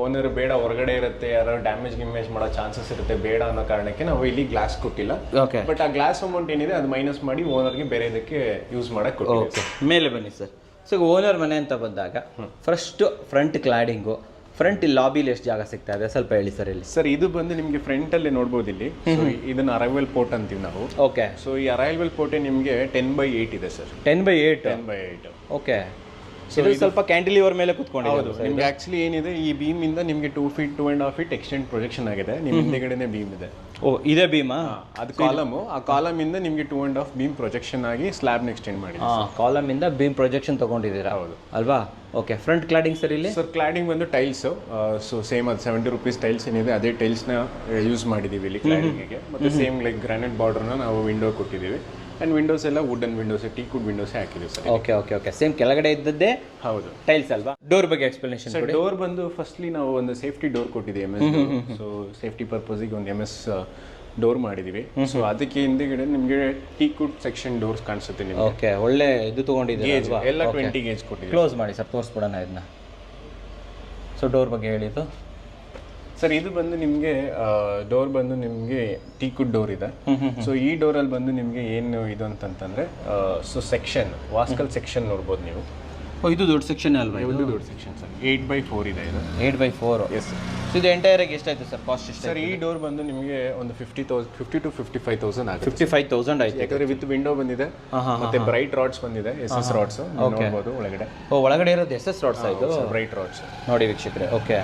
ಓನರ್ ಬೇಡ, ಹೊರಗಡೆ ಇರುತ್ತೆ, ಯಾರು ಡ್ಯಾಮೇಜ್ ಮಾಡೋ ಚಾನ್ಸಸ್ ಇರುತ್ತೆ, ಬೇಡ ಅನ್ನೋ ಕಾರಣಕ್ಕೆ ನಾವು ಇಲ್ಲಿ ಗ್ಲಾಸ್ ಕೊಟ್ಟಿಲ್ಲ. ಬಟ್ ಆ ಗ್ಲಾಸ್ ಅಮೌಂಟ್ ಏನಿದೆ ಅದು ಮೈನಸ್ ಮಾಡಿ ಓನರ್ಗೆ ಬೇರೆ ಇದಕ್ಕೆ ಯೂಸ್ ಮಾಡಕ್ ಕೊಟ್ಟಿದ್ದೀವಿ. ಮೇಲೆ ಬನ್ನಿ ಸರ್. ಸೊ ಓನರ್ ಮನೆ ಅಂತ ಬಂದಾಗ ಫಸ್ಟ್ ಫ್ರಂಟ್ ಕ್ಲಾಡಿಂಗು, ಫ್ರಂಟ್ ಲಾಬಿಲಿ ಎಷ್ಟು ಜಾಗ ಸಿಗ್ತಾ ಇದೆ ಸ್ವಲ್ಪ ಹೇಳಿ ಸರ್. ಇಲ್ಲಿ ಸರ್ ಇದು ಬಂದು ನಿಮಗೆ ಫ್ರಂಟ್ ಅಲ್ಲಿ ನೋಡ್ಬೋದು. ಇಲ್ಲಿ ಇದನ್ನ ಅರೈವಲ್ ಪೋರ್ಟ್ ಅಂತೀವಿ ನಾವು. ಓಕೆ. ಸೊ ಈ ಅರೈವಲ್ ಪೋರ್ಟ್ ನಿಮಗೆ 10/8 ಇದೆ ಸರ್. 10/8. ಓಕೆ. ಸೊ ಸ್ವಲ್ಪ ಕ್ಯಾಂಟಿಲಿವರ್ ಮೇಲೆ ಕುತ್ಕೊಂಡಿದೆ. ನಿಮ್ಗೆ ಆಕ್ಚುಲಿ ಏನಿದೆ, ಈ ಬೀಮ್ ಇಂದ ನಿಮಗೆ 2 feet 2.5 feet ಎಕ್ಸ್ಟೆಂಡ್ ಪ್ರೊಜೆಕ್ಷನ್ ಆಗಿದೆ. ನಿಮ್ಮ ಹಿಂದೆಗಡೆನೆ ಬೀಮ್ ಇದೆ. ಓ, ಇದೇ ಬೀಮಾ? ಅದು ಕಾಲಮ್. ಆ ಕಾಲಮ್ ಇಂದ ನಿಮಗೆ 2.5 ಬೀಮ್ ಪ್ರೊಜೆಕ್ಷನ್ ಆಗಿ ಸ್ಲ್ಯಾಬ್ ಎಕ್ಸ್ಟೆಂಡ್ ಮಾಡಿ. ಕಾಲಮ್ ಇಂದ ಬೀಮ್ ಪ್ರೊಜೆಕ್ಷನ್ ತಗೊಂಡಿದ್ದೀರಾ? ಹೌದು ಅಲ್ವಾ? ಓಕೆ. ಫ್ರಂಟ್ ಕ್ಲಾಡಿಂಗ್ ಸರ್ ಇಲ್ಲಿ? ಸರ್ ಕ್ಲಾಡಿಂಗ್ ಬಂದು ಟೈಲ್ಸ್. ಸೊ ಸೇಮ್ ಅದು 70 rupees ಟೈಲ್ಸ್ ಏನಿದೆ ಅದೇ ಟೈಲ್ಸ್ ನ ಯೂಸ್ ಮಾಡಿದೀವಿ ಇಲ್ಲಿ ಕ್ಲಾಡಿಂಗ್ಗೆ. ಮತ್ತೆ ಸೇಮ್ ಲೈಕ್ ಗ್ರಾನೈಟ್ ಬಾರ್ಡರ್ನ ನಾವು ವಿಂಡೋ ಕೊಟ್ಟಿದ್ದೀವಿ. ಅಂಡ್ ವಿಂಡೋಸ್ ಎಲ್ಲ ವುಡನ್ ವಿಂಡೋಸ್, ಟೀಕ್ವುಡ್ ವಿಂಡೋಸ್ ಹಾಕಿದ್ದೀವಿ sir. Okay okay okay. Same ಕೆಳಗಡೆ ಇದ್ದದ್ದೇ ಹೌದು ಟೈಲ್ಸ್ ಅಲ್ವಾ? ಡೋರ್ ಬಗ್ಗೆ ಎಕ್ಸ್ಪ್ಲನೇಷನ್ ಕೊಡಿ. ಡೋರ್ ಬಂದು ಫಸ್ಟ್ಲಿ ನಾವು ಒಂದು ಸೇಫ್ಟಿ ಡೋರ್ ಕೊಟ್ಟಿದ್ದೀವಿ, MS. ಸೊ ಸೇಫ್ಟಿ ಪರ್ಪಸ್ಗೆ ಒಂದು MS ಡೋರ್ ಮಾಡಿದೀವಿ. ಸೊ ಅದಕ್ಕೆ ಹಿಂದೆಗಡೆ ನಿಮಗೆ ಟೀಕ್ವುಡ್ ಸೆಕ್ಷನ್ ಡೋರ್ಸ್ ಕಾಣಿಸುತ್ತೆ ನಿಮಗೆ. ಓಕೆ, ಒಳ್ಳೆ ಇದು ತಗೊಂಡಿದ್ದೀವಿ. ಎಲ್ಲ 20 ಗೇಜ್ ಕೊಟ್ಟಿದ್ದೀವಿ. ಕ್ಲೋಸ್ ಮಾಡಿ ಸರ್, ತೋರಿಸ್ಬಿಡೋಣ ಇದನ್ನ. ಸೊ ಡೋರ್ ಬಗ್ಗೆ ಹೇಳಿದ್ದು ಸರ್. ಇದು ಬಂದು ನಿಮಗೆ ಡೋರ್ ಬಂದು ನಿಮಗೆ ಟೀಕ್ವುಡ್ ಡೋರ್ ಇದೆ. ಸೊ ಈ ಡೋರಲ್ಲಿ ಬಂದು ನಿಮಗೆ ಏನು ಇದು ಅಂತಂತಂದ್ರೆ ಸೊ ಸೆಕ್ಷನ್ ವಾಸ್ಕಲ್ ಸೆಕ್ಷನ್ ನೋಡ್ಬೋದು ನೀವು. ಇದು ದೊಡ್ಡ ಸೆಕ್ಷನ್ ಅಲ್ವಾ? ಇದು ದೊಡ್ಡ ಸೆಕ್ಷನ್ ಸರ್. 8/4 ಇದೆ ಇದು. 8/4. S sir. ಇದು ಎಂಟೈರ್ ಆಗಿ ಎಷ್ಟಾಯ್ತು ಸರ್ ಕಾಸ್ಟ್? ಎಷ್ಟು ಸರ್ ಈ ಡೋರ್ ಬಂದು ನಿಮಗೆ ಒಂದು 50 to 55,000 ಆಗುತ್ತೆ. 55,000 ಆಯ್ತು. ಯಾಕಂದ್ರೆ ವಿತ್ ವಿಂಡೋ ಬಂದಿದೆ, ಮತ್ತೆ ಬ್ರೈಟ್ ರಾಡ್ಸ್ ಬಂದಿದೆ, SS ರಾಡ್ಸ್ ನೋಡಬಹುದು ಒಳಗಡೆ. ಒಳಗಡೆ ಇರೋದು SS ರಾಡ್ಸ್ ಆಯ್ತು, ಬ್ರೈಟ್ ರಾಡ್ಸ್ ನೋಡಿ ವೀಕ್ಷಕರೇ. ಓಕೆ.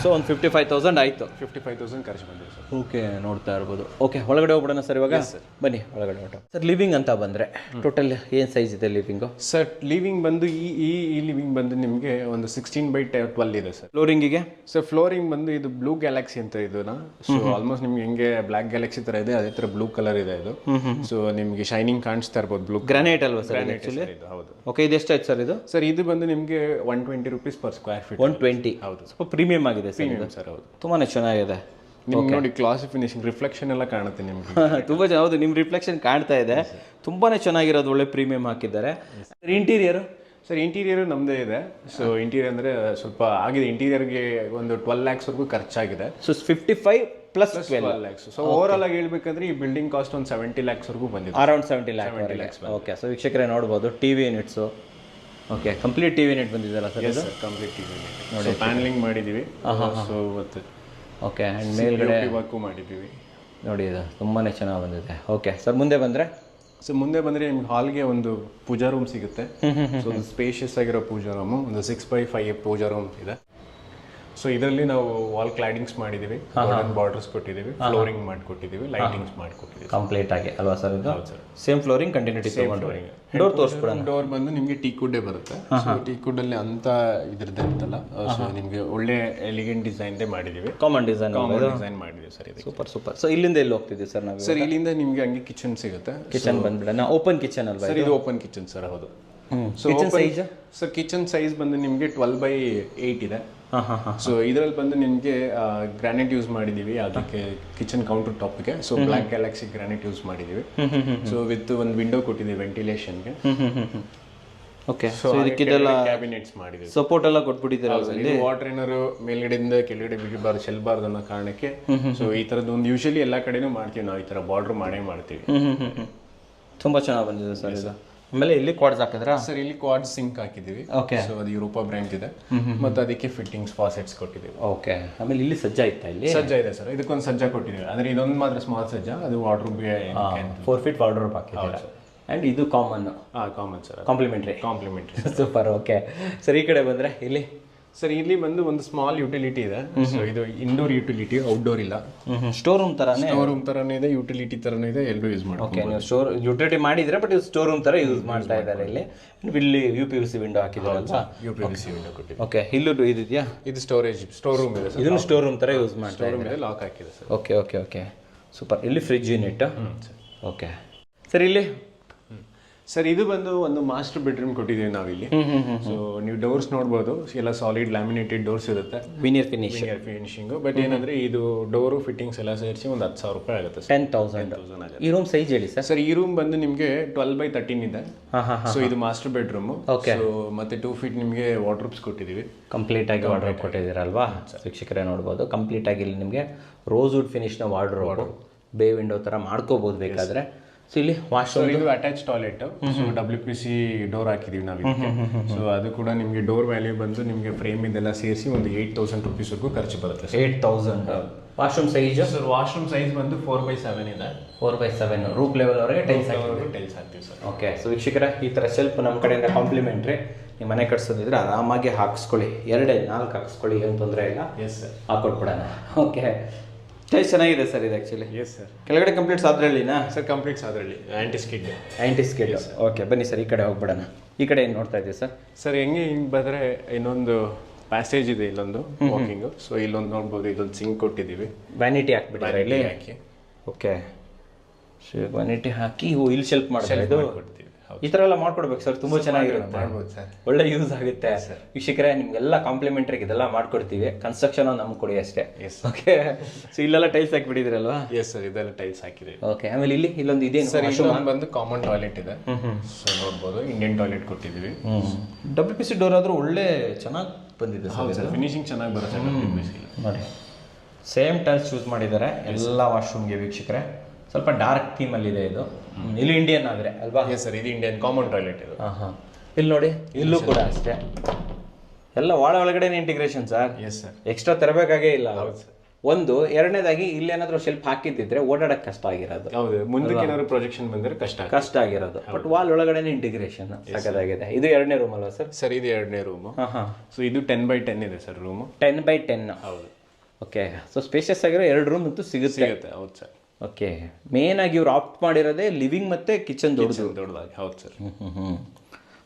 ಸೊ ಒಂದು 55,000 ಆಯಿತು. 55,000 ಖರ್ಚು ಬಂದಿದೆ ಸರ್. ಓಕೆ, ನೋಡ್ತಾ ಇರ್ಬೋದು. ಓಕೆ, ಒಳಗಡೆ ಹೋಗ್ಬಿಡೋಣ ಸರ್ ಇವಾಗ. ಬನ್ನಿ ಒಳಗಡೆ ಹೊರಟು. ಸರ್ ಲಿವಿಂಗ್ ಅಂತ ಬಂದರೆ ಟೋಟಲ್ ಏನು ಸೈಜ್ ಇದೆ ಲಿವಿಂಗು? ಸರ್ ಲಿವಿಂಗ್ ಬಂದು ಈ ಲಿವಿಂಗ್ ಬಂದು ನಿಮಗೆ ಒಂದು 16/12 ಇದೆ ಸರ್. ಫ್ಲೋರಿಂಗಿಗೆ ಸರ್ ಫ್ಲೋರಿಂಗ್ ಬಂದು ಇದು ಬ್ಲೂ ಗ್ಯಾಲಕ್ಸಿ ಅಂತ ಇದನ್ನ. ಸೊ ಆಲ್ಮೋಸ್ಟ್ ನಿಮ್ಗೆ ಹೆಂಗೆ ಬ್ಲಾಕ್ ಗ್ಯಾಲಕ್ಸಿ ತರ ಇದೆ ಅದೇ ತರ ಬ್ಲೂ ಕಲರ್ ಇದೆ ಇದು. ಸೊ ನಿಮಗೆ ಶೈನಿಂಗ್ ಕಾಣಿಸ್ತಾ ಇರ್ಬೋದು. ಬ್ಲೂ ಗ್ರಾನೈಟ್ ಅಲ್ವಾ ಸರ್? ಇದು ಹೌದು. ಓಕೆ, ಇದು ಎಷ್ಟಾಯ್ತು ಸರ್ ಇದು? ಸರ್ ಇದು ಬಂದು ನಿಮಗೆ 120 rupees per square feet. 120. ಹೌದು, ಸ್ವಲ್ಪ ಪ್ರೀಮಿಯಂ ಆಗಿದೆ ಸರ್. ಹೌದು, ತುಂಬಾನೇ ಚೆನ್ನಾಗಿದೆ. ನಿಮ್ಗೆ ನೋಡಿ ಕ್ಲಾಸಿ ಫಿನಿಶಿಂಗ್ ರಿಫ್ಲೆಕ್ಷನ್ ಎಲ್ಲ ಕಾಣುತ್ತೆ ನಿಮ್ಗೆ. ತುಂಬಾ ಹೌದು, ನಿಮ್ಮ ರಿಫ್ಲೆಕ್ಷನ್ ಕಾಣ್ತಾ ಇದೆ. ತುಂಬಾನೇ ಚೆನ್ನಾಗಿರೋದು, ಒಳ್ಳೆ ಪ್ರೀಮಿಯಂ ಹಾಕಿದ್ದಾರೆ. ಇಂಟೀರಿಯರ್ ಸರ್ ಇಂಟೀರಿಯರ್ ನಮ್ಮದೇ ಇದೆ. ಸೊ ಇಂಟೀರಿಯರ್ ಅಂದರೆ ಸ್ವಲ್ಪ ಆಗಿದೆ. ಇಂಟೀರಿಯರ್ಗೆ ಒಂದು 12 lakhs ವರೆಗೂ ಖರ್ಚಾಗಿದೆ. So 55 plus 12 lakhs. So overall ಆಗಿ ಹೇಳ್ಬೇಕಂದ್ರೆ ಈ ಬಿಲ್ಡಿಂಗ್ ಕಾಸ್ಟ್ ಒಂದು 70 lakhs ವರೆಗೂ ಬಂದಿದೆ. Around 70 lakhs. ಓಕೆ, ಸೊ ವೀಕ್ಷಕರೇ ನೋಡ್ಬೋದು TV units. Okay, complete TV unit ಬಂದಿದ್ದಲ್ಲ sir? Yes sir, complete TV unit ನೋಡಿ. ಪ್ಯಾನಲಿಂಗ್ ಮಾಡಿದ್ದೀವಿ. ಸೊ ಮತ್ತೆ ಓಕೆ, ಆ್ಯಂಡ್ ಮೇಲ್ಗಡೆ ವರ್ಕು ಮಾಡಿದ್ದೀವಿ ನೋಡಿ. ಇದು ತುಂಬಾ ಚೆನ್ನಾಗಿ ಬಂದಿದೆ. ಓಕೆ ಸರ್, ಮುಂದೆ ಬಂದರೆ? ಸೊ ಮುಂದೆ ಬಂದರೆ ನಿಮ್ಗೆ ಹಾಲ್ಗೆ ಒಂದು ಪೂಜಾ ರೂಮ್ ಸಿಗುತ್ತೆ. ಸೊ ಒಂದು ಸ್ಪೇಷಿಯಸ್ ಆಗಿರೋ ಪೂಜಾ ರೂಮು, ಒಂದು 6/5 ಪೂಜಾ ರೂಮ್ ಇದೆ. ಸೊ ಇದರಲ್ಲಿ ನಾವು ವಾಲ್ ಕ್ಲಾಡಿಂಗ್ಸ್ ಮಾಡಿದ್ದೀವಿ, ಬಾರ್ಡರ್ಸ್ ಕೊಟ್ಟಿದ್ದೀವಿ, ಫ್ಲೋರಿಂಗ್ ಮಾಡಿಕೊಟ್ಟಿದ್ದೀವಿ, ಲೈಟಿಂಗ್ಸ್ ಮಾಡಿಕೊಟ್ಟಿದ್ದೀವಿ ಕಂಪ್ಲೀಟ್ ಆಗಿ ಅಲ್ವಾ ಸರ್? ಇದು ಸೇಮ್ ಫ್ಲೋರಿಂಗ್ ಕಂಟಿನ್ಯೂಟಿ ತಗೊಂಡ್ರೆ. ಡೋರ್ ತೋರಿಸ್ಬಿಡೋಣ. ಡೋರ್ ಬಂದು ನಿಮಗೆ ಟೀಕ್ವುಡ್ಡೇ ಬರುತ್ತೆ. ಸೊ ಟೀಕ್ವುಡ್ಡಲ್ಲಿ ಅಂತ ಇದ್ರದ್ದು ಇರುತ್ತಲ್ಲ, ಸೊ ನಿಮಗೆ ಒಳ್ಳೆ ಎಲಿಗೆಂಟ್ ಡಿಸೈನ್ದೇ ಮಾಡಿದ್ದೀವಿ. ಕಾಮನ್ ಡಿಸೈನ್ ಮಾಡಿದ್ದೀವಿ ಸರ್. ಇದು ಸೂಪರ್ ಸೂಪರ್. ಸೊ ಇಲ್ಲಿಂದ ಎಲ್ಲಿ ಹೋಗ್ತಿದ್ದೀವಿ ಸರ್ ನಾವು? ಸರ್ ಇಲ್ಲಿಂದ ನಿಮಗೆ ಹಂಗೆ ಕಿಚನ್ ಸಿಗುತ್ತೆ. ಕಿಚನ್ ಬಂದ್ಬಿಡೋಣ. ಓಪನ್ ಕಿಚನ್ ಅಲ್ವಾ ಸರ್? ಇದು ಓಪನ್ ಕಿಚನ್ ಸರ್. ಹೌದು. So size sir kitchen size ಬಂದು ನಿಮಗೆ 12/8 ಇದೆ. ಸೊ ಇದರಲ್ಲಿ ಬಂದು ನಿಮಗೆ ಗ್ರಾನೈಟ್ ಯೂಸ್ ಮಾಡಿದೀವಿ ಅದಕ್ಕೆ ಕಿಚನ್ ಕೌಂಟರ್ ಟಾಪ್ಗೆ. So black galaxy granite use ಮಾಡಿದೀವಿ. ಸೊ ವಿತ್ ಒಂದು ವಿಂಡೋ ಕೊಟ್ಟಿದ್ದೀವಿ ವೆಂಟಿಲೇಷನ್ಗೆ. ಓಕೆ, ಸೊ ಇದಕ್ಕೆಲ್ಲ ಕ್ಯಾಬಿನೆಟ್ಸ್ ಮಾಡಿದ್ದೀವಿ. ಸಪೋರ್ಟ್ ಎಲ್ಲ ಕೊಟ್ಬಿಟ್ಟಿದ್ದೀರಾ? ವಾಟರ್ ಏನಾರು ಮೇಲ್ಗಡೆಯಿಂದ ಕೆಳಗಡೆ ಬಿಡಬಾರ್ದು, ಚೆಲ್ಬಾರ್ದು ಅನ್ನೋ ಕಾರಣಕ್ಕೆ. ಸೊ ಈ ಥರದ್ದು ಒಂದು ಯೂಶಲಿ ಎಲ್ಲ ಕಡೆನೂ ಮಾಡ್ತೀವಿ ನಾವು. ಈ ಥರ ಬಾರ್ಡರ್ ಮಾಡೇ ಮಾಡ್ತೀವಿ. ತುಂಬ ಚೆನ್ನಾಗಿ ಬಂದಿದೆ ಸರ್ ಇದು. ಆಮೇಲೆ ಇಲ್ಲಿ ಕ್ವಾಡ್ಸ್ ಹಾಕಿದ್ರಾ ಸರ್? ಇಲ್ಲಿ ಕ್ವಾಡ್ ಸಿಂಕ್ ಹಾಕಿದ್ದೀವಿ. ಓಕೆ, ಸೊ ಅದು ಯುರೋಪಾ ಬ್ರ್ಯಾಂಡ್ ಇದೆ. ಮತ್ತೆ ಅದಕ್ಕೆ ಫಿಟ್ಟಿಂಗ್ಸ್ ಫಾಸೆಟ್ಸ್ ಕೊಟ್ಟಿದ್ದೀವಿ. ಓಕೆ, ಆಮೇಲೆ ಇಲ್ಲಿ ಸಜ್ಜ ಇತ್ತಾ? ಇಲ್ಲಿ ಸಜ್ಜ ಇದೆ ಸರ್. ಇದಕ್ಕೊಂದು ಸಜ್ಜ ಕೊಟ್ಟಿದ್ದೀವಿ. ಅಂದ್ರೆ ಇದೊಂದು ಮಾತ್ರ ಸ್ಮಾಲ್ ಸಜ್ಜ, ಅದು ವಾಟರ್ 4 feet ವಾರ್ಡ್ರೋಬ್ ಹಾಕಿದ್ದೀರಾ. ಆ್ಯಂಡ್ ಇದು common? Common sir. Complimentary. Complimentary. Super. Okay sir, ಈ ಕಡೆ ಬಂದರೆ ಇಲ್ಲಿ ಸರ್ ಇಲ್ಲಿ ಬಂದು ಒಂದು ಸ್ಮಾಲ್ ಯುಟಿಲಿಟಿ ಇದೆ. ಸೊ ಇದು ಇಂಡೋರ್ ಯುಟಿಲಿಟಿ, ಔಟ್ಡೋರ್ ಇಲ್ಲ. ಸ್ಟೋರ್ ರೂಮ್ ತರಾನೇ, ಸ್ಟೋರ್ ರೂಮ್ ತರನೇ ಇದೆ, ಯುಟಿಲಿಟಿ ತರನೇ ಇದೆ, ಎಲ್ಲರೂ ಯೂಸ್ ಮಾಡಿ. ಓಕೆ, ನೀವು ಸ್ಟೋರ್ ಯುಟಿಲಿಟಿ ಮಾಡಿದ್ರೆ ಬಟ್ ಇದು ಸ್ಟೋರ್ ರೂಮ್ ತರ ಯೂಸ್ ಮಾಡ್ತಾ ಇದ್ದಾರೆ. ಇಲ್ಲಿ UPVC ವಿಂಡೋ ಹಾಕಿದಾರಲ್ವಾ, UPVC ವಿಂಡೋ ಕೊಟ್ಟಿದೆ. ಓಕೆ, ಇಲ್ಲೂ ಇದೆಯಾ? ಇದು ಸ್ಟೋರ್ ರೂಮ್ ಇದೆ. ಇದನ್ನು ಸ್ಟೋರ್ ರೂಮ್ ತರ ಯೂಸ್ ಮಾಡ್ತಾ ರೂಮ್ ಇದೆ, ಲಾಕ್ ಹಾಕಿದೆ sir. Okay okay okay, super. ಇಲ್ಲಿ ಫ್ರಿಜ್ ಯೂನಿಟ್. ಓಕೆ ಸರ್, ಇಲ್ಲಿ ಸರ್ ಇದು ಬಂದು ಒಂದು ಮಾಸ್ಟರ್ ಬೆಡ್ರೂಮ್ ಕೊಟ್ಟಿದ್ದೀವಿ ನಾವಿಲ್ಲಿ. ಸೊ ನೀವು ಡೋರ್ಸ್ ನೋಡ್ಬೋದು, ಎಲ್ಲ ಸಾಲಿಡ್ ಲ್ಯಾಮಿನೇಟೆಡ್ ಡೋರ್ಸ್ ಇರುತ್ತೆ, ವಿನಿಯರ್ ಫಿನಿಶಿಂಗ್. ಬಟ್ ಏನಂದ್ರೆ ಇದು ಡೋರು ಫಿಟ್ಟಿಂಗ್ಸ್ ಎಲ್ಲ ಸೇರಿಸಿ ಒಂದು 10,000 ರೂಪಾಯಿ ಆಗುತ್ತೆ. 10,000 ಆಗುತ್ತೆ. ಈ ರೂಮ್ ಸೈಜ್ ಹೇಳಿ ಸರ್. ಸರ್ ಈ ರೂಮ್ ಬಂದು ನಿಮಗೆ 12x13 ಇದೆ. ಸೊ ಇದು ಮಾಸ್ಟರ್ ಬೆಡ್ರೂಮ್. ಸೊ ಮತ್ತೆ 2 feet ನಿಮಗೆ ವಾರ್ಡ್ರೋಬ್ಸ್ ಕೊಟ್ಟಿದ್ದೀವಿ. ಕಂಪ್ಲೀಟ್ ಆಗಿ ವಾರ್ಡ್ರೋಬ್ ಕೊಟ್ಟಿದ್ದೀರಲ್ವಾ ವೀಕ್ಷಕರೇ, ನೋಡ್ಬೋದು. ಕಂಪ್ಲೀಟ್ ಆಗಿ ಇಲ್ಲಿ ನಿಮಗೆ ರೋಸ್ವುಡ್ ಫಿನಿಶ್ನ ವಾರ್ಡ್ರೋಬ್, ಬೇ ವಿಂಡೋ ಥರ ಮಾಡ್ಕೋಬೋದು ಬೇಕಾದರೆ. ಸೊ ಇಲ್ಲಿ ವಾಶ್ರೂಮ್, ಇದು attach toilet. So WPC door ಹಾಕಿದೀವಿ ನಾವು ಇದಕ್ಕೆ. ಸೊ ಅದು ಕೂಡ ನಿಮಗೆ ಡೋರ್ ವ್ಯಾಲ್ಯೂ ಬಂದು ನಿಮಗೆ ಫ್ರೇಮ್ ಇದೆಲ್ಲ ಸೇರಿಸಿ ಒಂದು 8,000 ರೂಪೀಸ್ವರೆಗೂ ಖರ್ಚು ಬರುತ್ತೆ. 8,000. Washroom size? Sir washroom size ಬಂದು 4x7 ಇದೆ. 4x7 ರೂಪ್ ಲೆವೆಲ್ ಅವರಿಗೆ ಟೈಲ್ಸ್ ಹಾಕ್ತೀವಿ ಸರ್. ಓಕೆ, ಸೊ ವೀಕ್ಷಕರ ಈ ಥರ ಶೆಲ್ಫ್ ನಮ್ಮ ಕಡೆಯಿಂದ ಕಾಂಪ್ಲಿಮೆಂಟ್ರಿ. ನೀವು ಮನೆ ಕಟ್ಸೋದಿದ್ರೆ ಆರಾಮಾಗಿ ಹಾಕಿಸ್ಕೊಳ್ಳಿ, 2-4 ಹಾಕಿಸ್ಕೊಳ್ಳಿ, ಏನು ತೊಂದರೆ ಇಲ್ಲ. ಎಸ್ ಸರ್, ಹಾಕೊಟ್ಬಿಡೋಣ. ಓಕೆ, ಟೈಲ್ಸ್ ಚೆನ್ನಾಗಿದೆ ಸರ್ ಇದು ಆ್ಯಕ್ಚುಲಿ. Yes sir. ಕೆಳಗಡೆ ಕಂಪ್ಲೀಟ್ಸ್ ಆದ್ರಲ್ಲಿನಾ ಸರ್? ಕಂಪ್ಲೀಟ್ಸ್ ಅದರಲ್ಲಿ ಆ್ಯಂಟಿ ಸ್ಕಿಡ್. ಓಕೆ, ಬನ್ನಿ ಸರ್, ಈ ಕಡೆ ಹೋಗ್ಬಿಡೋಣ. ಈ ಕಡೆ ಏನು ನೋಡ್ತಾ ಇದ್ದೀವಿ ಸರ್? ಸರ್ ಹಿಂಗೆ ಬಂದರೆ ಇನ್ನೊಂದು ಪ್ಯಾಸೇಜ್ ಇದೆ, ಇಲ್ಲೊಂದು ವಾಕಿಂಗು. ಸೊ ಇಲ್ಲೊಂದು ನೋಡ್ಬೋದು, ಇಲ್ಲೊಂದು ಸಿಂಕ್ ಕೊಟ್ಟಿದ್ದೀವಿ. ವ್ಯಾನಿಟಿ ಹಾಕ್ಬಿಟ್ಟಿದ್ದಾರೆ ಇಲ್ಲಿ. ಹಾಕಿ. ಓಕೆ, ವ್ಯಾನಿಟಿ ಹಾಕಿ ಇಲ್ಲಿ ಶೆಲ್ಫ್ ಮಾಡ್ತಾರೆ. ಇದು ಕೊಡ್ತೀವಿ. ಈ ಥರ ಎಲ್ಲ ಮಾಡ್ಕೊಡ್ಬೇಕು ಸರ್, ತುಂಬ ಚೆನ್ನಾಗಿರುತ್ತೆ, ಮಾಡ್ಬೋದು ಸರ್, ಒಳ್ಳೆ ಯೂಸ್ ಆಗುತ್ತೆ. ವೀಕ್ಷಕರೇ ನಿಮ್ಗೆಲ್ಲ ಕಾಂಪ್ಲಿಮೆಂಟ್ರಿ ಇದೆಲ್ಲ ಮಾಡ್ಕೊಡ್ತೀವಿ, ಕನ್ಸ್ಟ್ರಕ್ಷನ್ ನಮ್ಗೆ ಕೊಡಿ ಅಷ್ಟೇ. ಓಕೆ, ಸೊ ಇಲ್ಲೆಲ್ಲ ಟೈಲ್ಸ್ ಹಾಕಿಬಿಟ್ಟಿದ್ರಲ್ವಾ? ಎಸ್ ಸರ್, ಇದೆಲ್ಲ ಟೈಲ್ಸ್ ಹಾಕಿದೆ. ಓಕೆ, ಆಮೇಲೆ ಇಲ್ಲೊಂದು ಇದೇನು ಸರ್? ಇಲ್ಲೊಂದು ಬಂದು ಕಾಮನ್ ಟಾಯ್ಲೆಟ್ ಇದೆ. ಸೊ ನೋಡ್ಬೋದು, ಇಂಡಿಯನ್ ಟಾಯ್ಲೆಟ್ ಕೊಟ್ಟಿದ್ದೀವಿ. WPC ಡೋರ್ ಆದರೂ ಒಳ್ಳೆ ಚೆನ್ನಾಗಿ ಬಂದಿದೆ ಸರ್, ಫಿನಿಶಿಂಗ್ ಚೆನ್ನಾಗಿ ಬರುತ್ತೆ ನೋಡಿ. ಸೇಮ್ ಟೈಲ್ಸ್ ಯೂಸ್ ಮಾಡಿದ್ದಾರೆ ಎಲ್ಲ ವಾಶ್ರೂಮ್ಗೆ ವೀಕ್ಷಕರೇ. ಸ್ವಲ್ಪ ಡಾರ್ಕ್ ಥೀಮಲ್ಲಿದೆ ಇದು. ಇಲ್ಲಿ ಇಂಡಿಯನ್ ಆದರೆ ಅಲ್ವಾ? ಎಸ್ ಸರ್, ಇದು ಇಂಡಿಯನ್ ಕಾಮನ್ ಟಾಯ್ಲೆಟ್ ಇದು. ಹಾಂ, ಇಲ್ಲಿ ನೋಡಿ, ಇಲ್ಲೂ ಕೂಡ ಅಷ್ಟೇ ಎಲ್ಲ ಒಳಗಡೆನೇ integration sir. Yes sir, extra ತರಬೇಕಾಗೇ ಇಲ್ಲ. ಒಂದು ಎರಡನೇದಾಗಿ ಇಲ್ಲೇನಾದ್ರೂ ಶೆಲ್ಫ್ ಹಾಕಿದ್ದಿದ್ರೆ ಓಡಾಡಕ್ಕೆ ಕಷ್ಟ ಆಗಿರೋದು. ಹೌದು, ಮುಂದಕ್ಕೆ ಏನಾದ್ರು ಪ್ರೊಜೆಕ್ಷನ್ ಬಂದರೆ ಕಷ್ಟ ಆಗಿರೋದು. ಬಟ್ ವಾಲ್ ಒಳಗಡೆನೇ ಇಂಟಿಗ್ರೇಷನ್ ಸಕ್ಕದಾಗಿದೆ. ಇದು ಎರಡನೇ ರೂಮ್ ಅಲ್ವಾ ಸರ್? ಸರ್ ಇದು ಎರಡನೇ ರೂಮು. ಸೊ ಇದು 10x10 ಇದೆ ಸರ್ ರೂಮು. 10x10. ಹೌದು. ಓಕೆ, ಸೊ ಸ್ಪೇಷಿಯಸ್ ಆಗಿರೋ 2 ರೂಮ್ ಅಂತೂ ಸಿಗುತ್ತೆ. ಹೌದು ಸರ್. ಓಕೆ, ಮೇನ್ ಆಗಿ ಇವ್ರು ಆಪ್ಟ್ ಮಾಡಿರೋದೇ ಲಿವಿಂಗ್ ಮತ್ತೆ ಕಿಚನ್ ದೊಡ್ಡದಾಗಿ. ಹೌದು ಸರ್.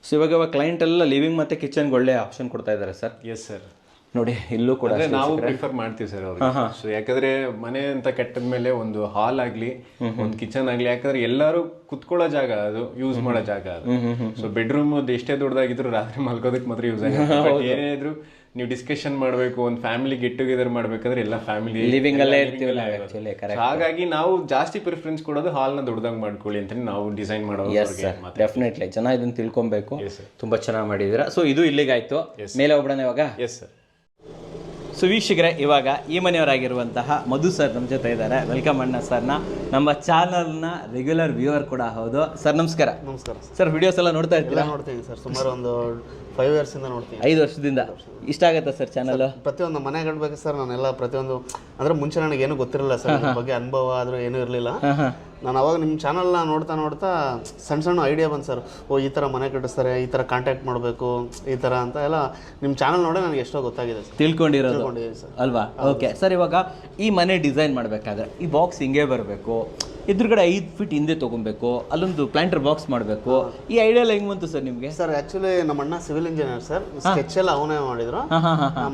ಸೊ ಇವಾಗ ಕ್ಲೈಂಟ್ ಎಲ್ಲ ಲಿವಿಂಗ್ ಮತ್ತೆ ಕಿಚನ್ಗೆ ಒಳ್ಳೆ ಆಪ್ಷನ್ ಕೊಡ್ತಾ ಇದ್ದಾರೆ ಸರ್. Yes sir. ನೋಡಿ ಇಲ್ಲೂ ಕೂಡ ನಾವು ಪ್ರಿಫರ್ ಮಾಡ್ತೀವಿ ಸರ್ ಅವ್ರಿಗೆ. ಸೊ ಯಾಕಂದ್ರೆ ಮನೆ ಅಂತ ಕೆಟ್ಟದ ಮೇಲೆ ಒಂದು ಹಾಲ್ ಆಗ್ಲಿ, ಒಂದು ಕಿಚನ್ ಆಗ್ಲಿ, ಯಾಕಂದ್ರೆ ಎಲ್ಲರೂ ಕುತ್ಕೊಳ್ಳೋ ಜಾಗ ಅದು, ಯೂಸ್ ಮಾಡೋ ಜಾಗ ಅದು. ಸೊ ಬೆಡ್ರೂಮ್ ಎಷ್ಟೇ ದೊಡ್ಡದಾಗಿದ್ರು ರಾತ್ರಿ ಮಲ್ಕೋದಕ್ಕೆ ಮಾತ್ರ ಯೂಸ್ ಆಗುತ್ತೆ. ಏನೇ ಇದ್ರು ನೀವು ಡಿಸ್ಕಷನ್ ಮಾಡಬೇಕು, ಒಂದು ಫ್ಯಾಮಿಲಿ ಗೆಟ್ ಟುಗೆದರ್ ಮಾಡ್ಬೇಕಾದ್ರೆ ಎಲ್ಲ ಫ್ಯಾಮಿಲಿ ಲಿವಿಂಗ್ ಅಲ್ಲೇ ಇರ್ತೀವಿ. ಹಾಗಾಗಿ ನಾವು ಜಾಸ್ತಿ ಪ್ರಿಫರೆನ್ಸ್ ಕೊಡೋದು ಹಾಲ್ನ ದೊಡ್ಡದಾಗಿ ಮಾಡ್ಕೊಳ್ಳಿ ಅಂತ ನಾವು ಡಿಸೈನ್ ಮಾಡೋದು. ಡೆಫಿನೆಟ್ಲಿ ಜನ ಇದನ್ನ ತಿಳ್ಕೊಬೇಕು. ತುಂಬಾ ಚೆನ್ನಾಗಿ ಮಾಡಿದೀರಾ. ಸೊ ಇದು ಇಲ್ಲಿಗಾಯ್ತು, ಮೇಲೆ ಹೋಗ್ಬಿಡೋಣ ಇವಾಗ. Yes sir. ಸೊ ವೀಕ್ಷಕರೇ, ಇವಾಗ ಈ ಮನೆಯವರಾಗಿರುವಂತಹ ಮಧು ಸರ್ ನಮ್ಮ ಜೊತೆ ಇದ್ದಾರೆ. ವೆಲ್ಕಮ್ ಅಣ್ಣ ಸರ್ನ, ನಮ್ಮ ಚಾನಲ್ನ ರೆಗ್ಯುಲರ್ ವ್ಯೂವರ್ ಕೂಡ ಹೌದು. ಸರ್ ನಮಸ್ಕಾರ. ನಮಸ್ಕಾರ ಸರ್. ವಿಡಿಯೋಸ್ ಎಲ್ಲ ನೋಡ್ತಾ ಇರ್ತೀರಾ? ನೋಡ್ತೀನಿ ಸರ್, ಸುಮಾರು ಒಂದು 5 years ಇಂದ ನೋಡ್ತೀನಿ. 5 ವರ್ಷದಿಂದ ಇಷ್ಟ ಆಗುತ್ತಾ ಸರ್ ಚಾನಲ್? ಪ್ರತಿಯೊಂದು ಮನೆ ಕಟ್ಬೇಕು ಸರ್, ನಾನೆಲ್ಲ ಪ್ರತಿಯೊಂದು ಅಂದ್ರೆ ಮುಂಚೆ ನನಗೆ ಏನು ಗೊತ್ತಿರಲಿಲ್ಲ ಸರ್, ಇದ್ರ ಬಗ್ಗೆ ಅನುಭವ ಆದರೂ ಏನೂ ಇರಲಿಲ್ಲ. ನಾನು ಅವಾಗ ನಿಮ್ಮ ಚಾನಲ್ನ ನೋಡ್ತಾ ಸಣ್ಣ ಐಡಿಯಾ ಬಂತು ಸರ್. ಓ ಈ ಥರ ಮನೆ ಕಟ್ಟಿಸ್ತಾರೆ, ಈ ಥರ ಕಾಂಟ್ಯಾಕ್ಟ್ ಮಾಡಬೇಕು, ಈ ಥರ ಅಂತ ಎಲ್ಲ ನಿಮ್ಮ ಚಾನಲ್ ನೋಡಿ ನನಗೆ ಎಷ್ಟೋ ಗೊತ್ತಾಗಿದೆ ಸರ್, ತಿಳ್ಕೊಂಡಿದ್ದೀನಿ ಸರ್ ಅಲ್ವಾ? ಓಕೆ ಸರ್, ಇವಾಗ ಈ ಮನೆ ಡಿಸೈನ್ ಮಾಡಬೇಕಾದ್ರೆ ಈ ಬಾಕ್ಸ್ ಹಿಂಗೆ ಬರಬೇಕು, ಎದುರುಗಡೆ 5 feet ಹಿಂದೆ ತೊಗೊಬೇಕು, ಅಲ್ಲೊಂದು ಪ್ಲಾಂಟರ್ ಬಾಕ್ಸ್ ಮಾಡಬೇಕು, ಈ ಐಡಿಯಾ ಹೆಂಗ್ ಬಂತು ಸರ್ ನಿಮಗೆ? ಸರ್ ಆ್ಯಕ್ಚುಲಿ ನಮ್ಮ ಅಣ್ಣ ಸಿವಿಲ್ ಇಂಜಿನಿಯರ್ ಸರ್, ಸ್ಕೆಚ್ ಎಲ್ಲ ಅವನೇ ಮಾಡಿದ್ರು.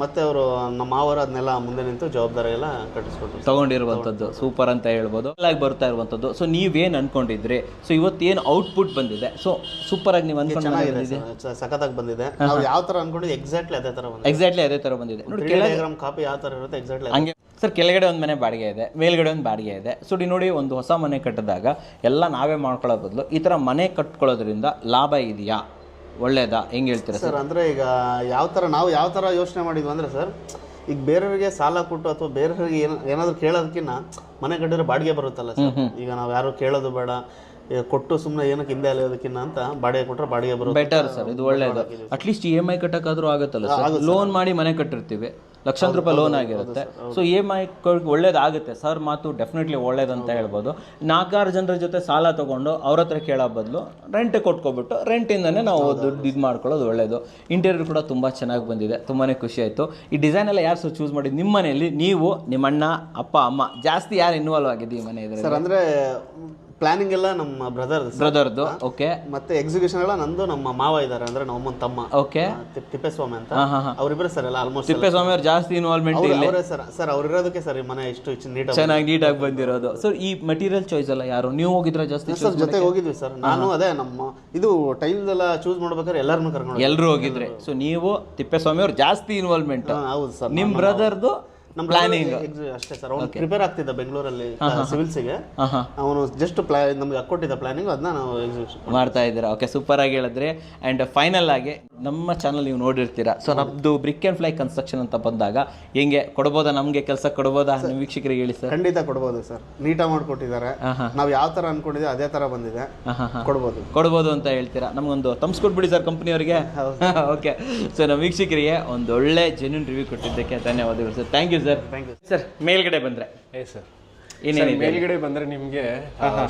ಮತ್ತೆ ಅವರು ನಮ್ಮ ಮಾವರು ಅದನ್ನೆಲ್ಲ ಮುಂದೆ ನಿಂತು ಜವಾಬ್ದಾರಿ ಎಲ್ಲ ಕಟ್ಟಿಸ್ಕೊಟ್ರು, ತಗೊಂಡಿರುವಂಥದ್ದು. ಸೂಪರ್ ಅಂತ ಹೇಳ್ಬೋದು, ಆಗಿ ಬರ್ತಾ ಇರುವಂಥದ್ದು. ಸೊ ನೀವೇನು ಅನ್ಕೊಂಡಿದ್ರಿ, ಸೊ ಇವತ್ತೇನು ಔಟ್ಪುಟ್ ಬಂದಿದೆ, ಸೊ ಸೂಪರ್ ಆಗಿ ನೀವು ಚೆನ್ನಾಗಿದೆ, ಸಖತ್ತಾಗಿ ಬಂದಿದೆ. ನಾವು ಯಾವ ಥರ ಅನ್ಕೊಂಡಿದ್ವಿ ಎಕ್ಸಾಕ್ಟ್ಲಿ ಅದೇ ಥರ ಬಂದಿದೆ. ನೋಡಿ ಡಯಾಗ್ರಾಮ್ ಕಾಪಿ ಯಾವ ಥರ ಇರುತ್ತೆ ಎಕ್ಸಾಕ್ಟ್ಲಿ ಹಂಗೆ ಸರ್. ಕೆಳಗಡೆ ಒಂದು ಮನೆ ಬಾಡಿಗೆ ಇದೆ, ಮೇಲ್ಗಡೆ ಒಂದು ಬಾಡಿಗೆ ಇದೆ. ಸೊ ನೋಡಿ, ಒಂದು ಹೊಸ ಮನೆ ಕಟ್ಟಿದಾಗ ಎಲ್ಲ ನಾವೇ ಮಾಡ್ಕೊಳ್ಳೋ ಬದಲು ಈ ಥರ ಮನೆ ಕಟ್ಕೊಳ್ಳೋದ್ರಿಂದ ಲಾಭ ಇದೆಯಾ, ಒಳ್ಳೇದಾ, ಹೆಂಗೆ ಹೇಳ್ತೀರಾ ಸರ್? ಅಂದರೆ ಈಗ ನಾವು ಯಾವ ಥರ ಯೋಚನೆ ಮಾಡಿದ್ವಿ ಅಂದರೆ ಸರ್, ಈಗ ಬೇರೆಯವರಿಗೆ ಸಾಲ ಕೊಟ್ಟು ಅಥವಾ ಬೇರೆಯವರಿಗೆ ಏನಾದರೂ ಕೇಳೋದಕ್ಕಿಂತ ಮನೆ ಕಟ್ಟಿದ್ರೆ ಬಾಡಿಗೆ ಬರುತ್ತಲ್ಲ ಸರ್. ಈಗ ನಾವು ಯಾರು ಕೇಳೋದು ಬೇಡ, ಕೊಟ್ಟು ಸುಮ್ಮನೆ ಏನಕ್ಕೆ ಹಿಂದೆ ಅಲಿಯೋದಕ್ಕಿಂತ ಅಂತ ಬಾಡಿಗೆ ಕೊಟ್ಟರೆ ಬಾಡಿಗೆ ಬರುತ್ತೆ. ಬೆಟರ್ ಸರ್, ಇದು ಒಳ್ಳೇದು. ಅಟ್ಲೀಸ್ಟ್ EMI ಕಟ್ಟಕ್ಕಾದ್ರೂ ಆಗುತ್ತಲ್ಲ ಸರ್. ಲೋನ್ ಮಾಡಿ ಮನೆ ಕಟ್ಟಿರ್ತೀವಿ, ಲಕ್ಷಾಂತರ ರೂಪಾಯಿ ಲೋನ್ ಆಗಿರುತ್ತೆ. ಸೊ ಇ ಎಮ್ ಐ ಒಳ್ಳೇದಾಗುತ್ತೆ ಸರ್, ಮಾತು ಡೆಫಿನೆಟ್ಲಿ ಒಳ್ಳೇದಂತ ಹೇಳ್ಬೋದು. 4-6 ಜನರ ಜೊತೆ ಸಾಲ ತೊಗೊಂಡು ಅವ್ರ ಹತ್ರ ಕೇಳೋ ಬದಲು ರೆಂಟ್ ಕೊಟ್ಕೊಬಿಟ್ಟು ರೆಂಟಿಂದನೇ ನಾವು ದುಡ್ಡು ಇದು ಮಾಡ್ಕೊಳ್ಳೋದು ಒಳ್ಳೇದು. ಇಂಟೀರಿಯರ್ ಕೂಡ ತುಂಬ ಚೆನ್ನಾಗಿ ಬಂದಿದೆ, ತುಂಬಾ ಖುಷಿ ಆಯಿತು. ಈ ಡಿಸೈನ್ ಎಲ್ಲ ಯಾರು ಸರ್ ಚೂಸ್ ಮಾಡಿದ್ದು? ನಿಮ್ಮ ಮನೆಯಲ್ಲಿ ನೀವು, ನಿಮ್ಮ ಅಣ್ಣ, ಅಪ್ಪ, ಅಮ್ಮ ಜಾಸ್ತಿ ಯಾರು ಇನ್ವಾಲ್ವ್ ಆಗಿದೆ ಈ ಮನೆ ಇದ್ರಲ್ಲಿ? ಸರ್ ಅಂದರೆ ಪ್ಲಾನಿಂಗ್ ಎಲ್ಲ ನಮ್ಮ ಬ್ರದರ್ದು. ಓಕೆ. ಮತ್ತೆ ಎಕ್ಸಿಕ್ಯೂಷನ್ ಎಲ್ಲ ನಂದು, ನಮ್ಮ ಮಾವ ಇದ್ದಾರೆ ಅಂದ್ರೆ ನಮ್ಮ ಅಮ್ಮನ ತಮ್ಮ. ಓಕೆ. ತಿಪ್ಪೇಸ್ವಾಮಿ ಅಂತ ಅವರಿಬ್ಬರೇ ಸರ್ ಎಲ್ಲ ಆಲ್ಮೋಸ್ಟ್. ತಿಪ್ಪೇಸ್ವಾಮಿ ಅವ್ರು ಜಾಸ್ತಿ ಇನ್ವಾಲ್ವ್ಮೆಂಟ್ ಇಲ್ಲ ಅವರೇ ಸರ್ ಅವ್ರು ಇರೋದಕ್ಕೆ ಸರ್ ಈ ಮನೆ ಇಷ್ಟು ನೀಟಾಗಿ ಬಂದಿರೋದು. ಸೊ ಈ ಮೆಟೀರಿಯಲ್ ಚಾಯ್ಸ್ ಎಲ್ಲ ಯಾರು ನೀವು ಹೋಗಿದ್ರ ಜಾಸ್ತಿ? ಸರ್ ಜೊತೆ ಹೋಗಿದ್ವಿ ಸರ್, ನಾನು ಅದೇ ನಮ್ಮ ಇದು ಟೈಲ್ಸ್ ಎಲ್ಲ ಚೂಸ್ ಮಾಡ್ಬೇಕಾದ್ರೆ ಎಲ್ಲರನ್ನೂ ಕರ್ಕೊಂಡು ಎಲ್ಲರೂ ಹೋಗಿದ್ರೆ. ಸೊ ನೀವು ತಿಪ್ಪೇಸ್ವಾಮಿ ಅವ್ರು ಜಾಸ್ತಿ ಇನ್ವಾಲ್ವ್ಮೆಂಟ್. ಹೌದು ಸರ್. ನಿಮ್ ಬ್ರದರ್ದು ಪ್ಲಾನಿಂಗ್ ಅಷ್ಟೇ ಸರ್. ಅವ್ನು ಪ್ರಿಪೇರ್ ಆಗ್ತಿದ್ದ ಬೆಂಗಳೂರಲ್ಲಿ ಸಿವಿಲ್ಸ್ಗೆ, ಅವನು ಜಸ್ಟ್ ನಮ್ಗೆ ಹಾಕೊಟ್ಟಿದ್ದ ಪ್ಲಾನಿಂಗ್, ಅದನ್ನ ನಾವು ಎಕ್ಸಿಕ್ಯೂಷನ್ ಮಾಡ್ತಾ ಇದ್ದೀರಾ. ಓಕೆ, ಸೂಪರ್ ಆಗಿ ಹೇಳಿದ್ರಿ. ಆ್ಯಂಡ್ ಫೈನಲ್ ಆಗಿ ನಮ್ಮ ಚಾನಲ್ ನೀವು ನೋಡಿರ್ತೀರಾ. ಸೊ ನಮ್ದು ಬ್ರಿಕ್ ಆ್ಯಂಡ್ ಫ್ಲೈ ಕನ್ಸ್ಟ್ರಕ್ಷನ್ ಅಂತ ಬಂದಾಗ ಹೆಂಗೆ ಕೊಡ್ಬೋದಾ, ನಮಗೆ ಕೆಲಸ ಕೊಡ್ಬೋದಾ ನಿಮ್ಮ ವೀಕ್ಷಕರಿಗೆ ಹೇಳಿ ಸರ್. ಖಂಡಿತ ಕೊಡ್ಬೋದು ಸರ್, ನೀಟಾಗಿ ಮಾಡ್ಕೊಟ್ಟಿದ್ದಾರೆ. ನಾವು ಯಾವ ಥರ ಅನ್ಕೊಂಡಿದ್ದೆ ಅದೇ ಥರ ಬಂದಿದೆ, ಕೊಡ್ಬೋದು ಅಂತ ಹೇಳ್ತೀರಾ. ನಮಗೊಂದು ತಮ್ಸ್ ಕೊಟ್ಬಿಡಿ ಸರ್ ಕಂಪ್ನಿಯವರಿಗೆ. ಓಕೆ, ಸೊ ನಮ್ಮ ವೀಕ್ಷಕರಿಗೆ ಒಂದು ಒಳ್ಳೆ ಜೆನ್ಯೂನ್ ರಿವ್ಯೂ ಕೊಟ್ಟಿದ್ದಕ್ಕೆ ಧನ್ಯವಾದಗಳು sir. Thank you sir. Sir ಮೇಲ್ಗಡೆ ಬಂದರೆ ಸರ್ ಏನೇನಿದೆ? ಮೇಲ್ಗಡೆ ಬಂದರೆ ನಿಮಗೆ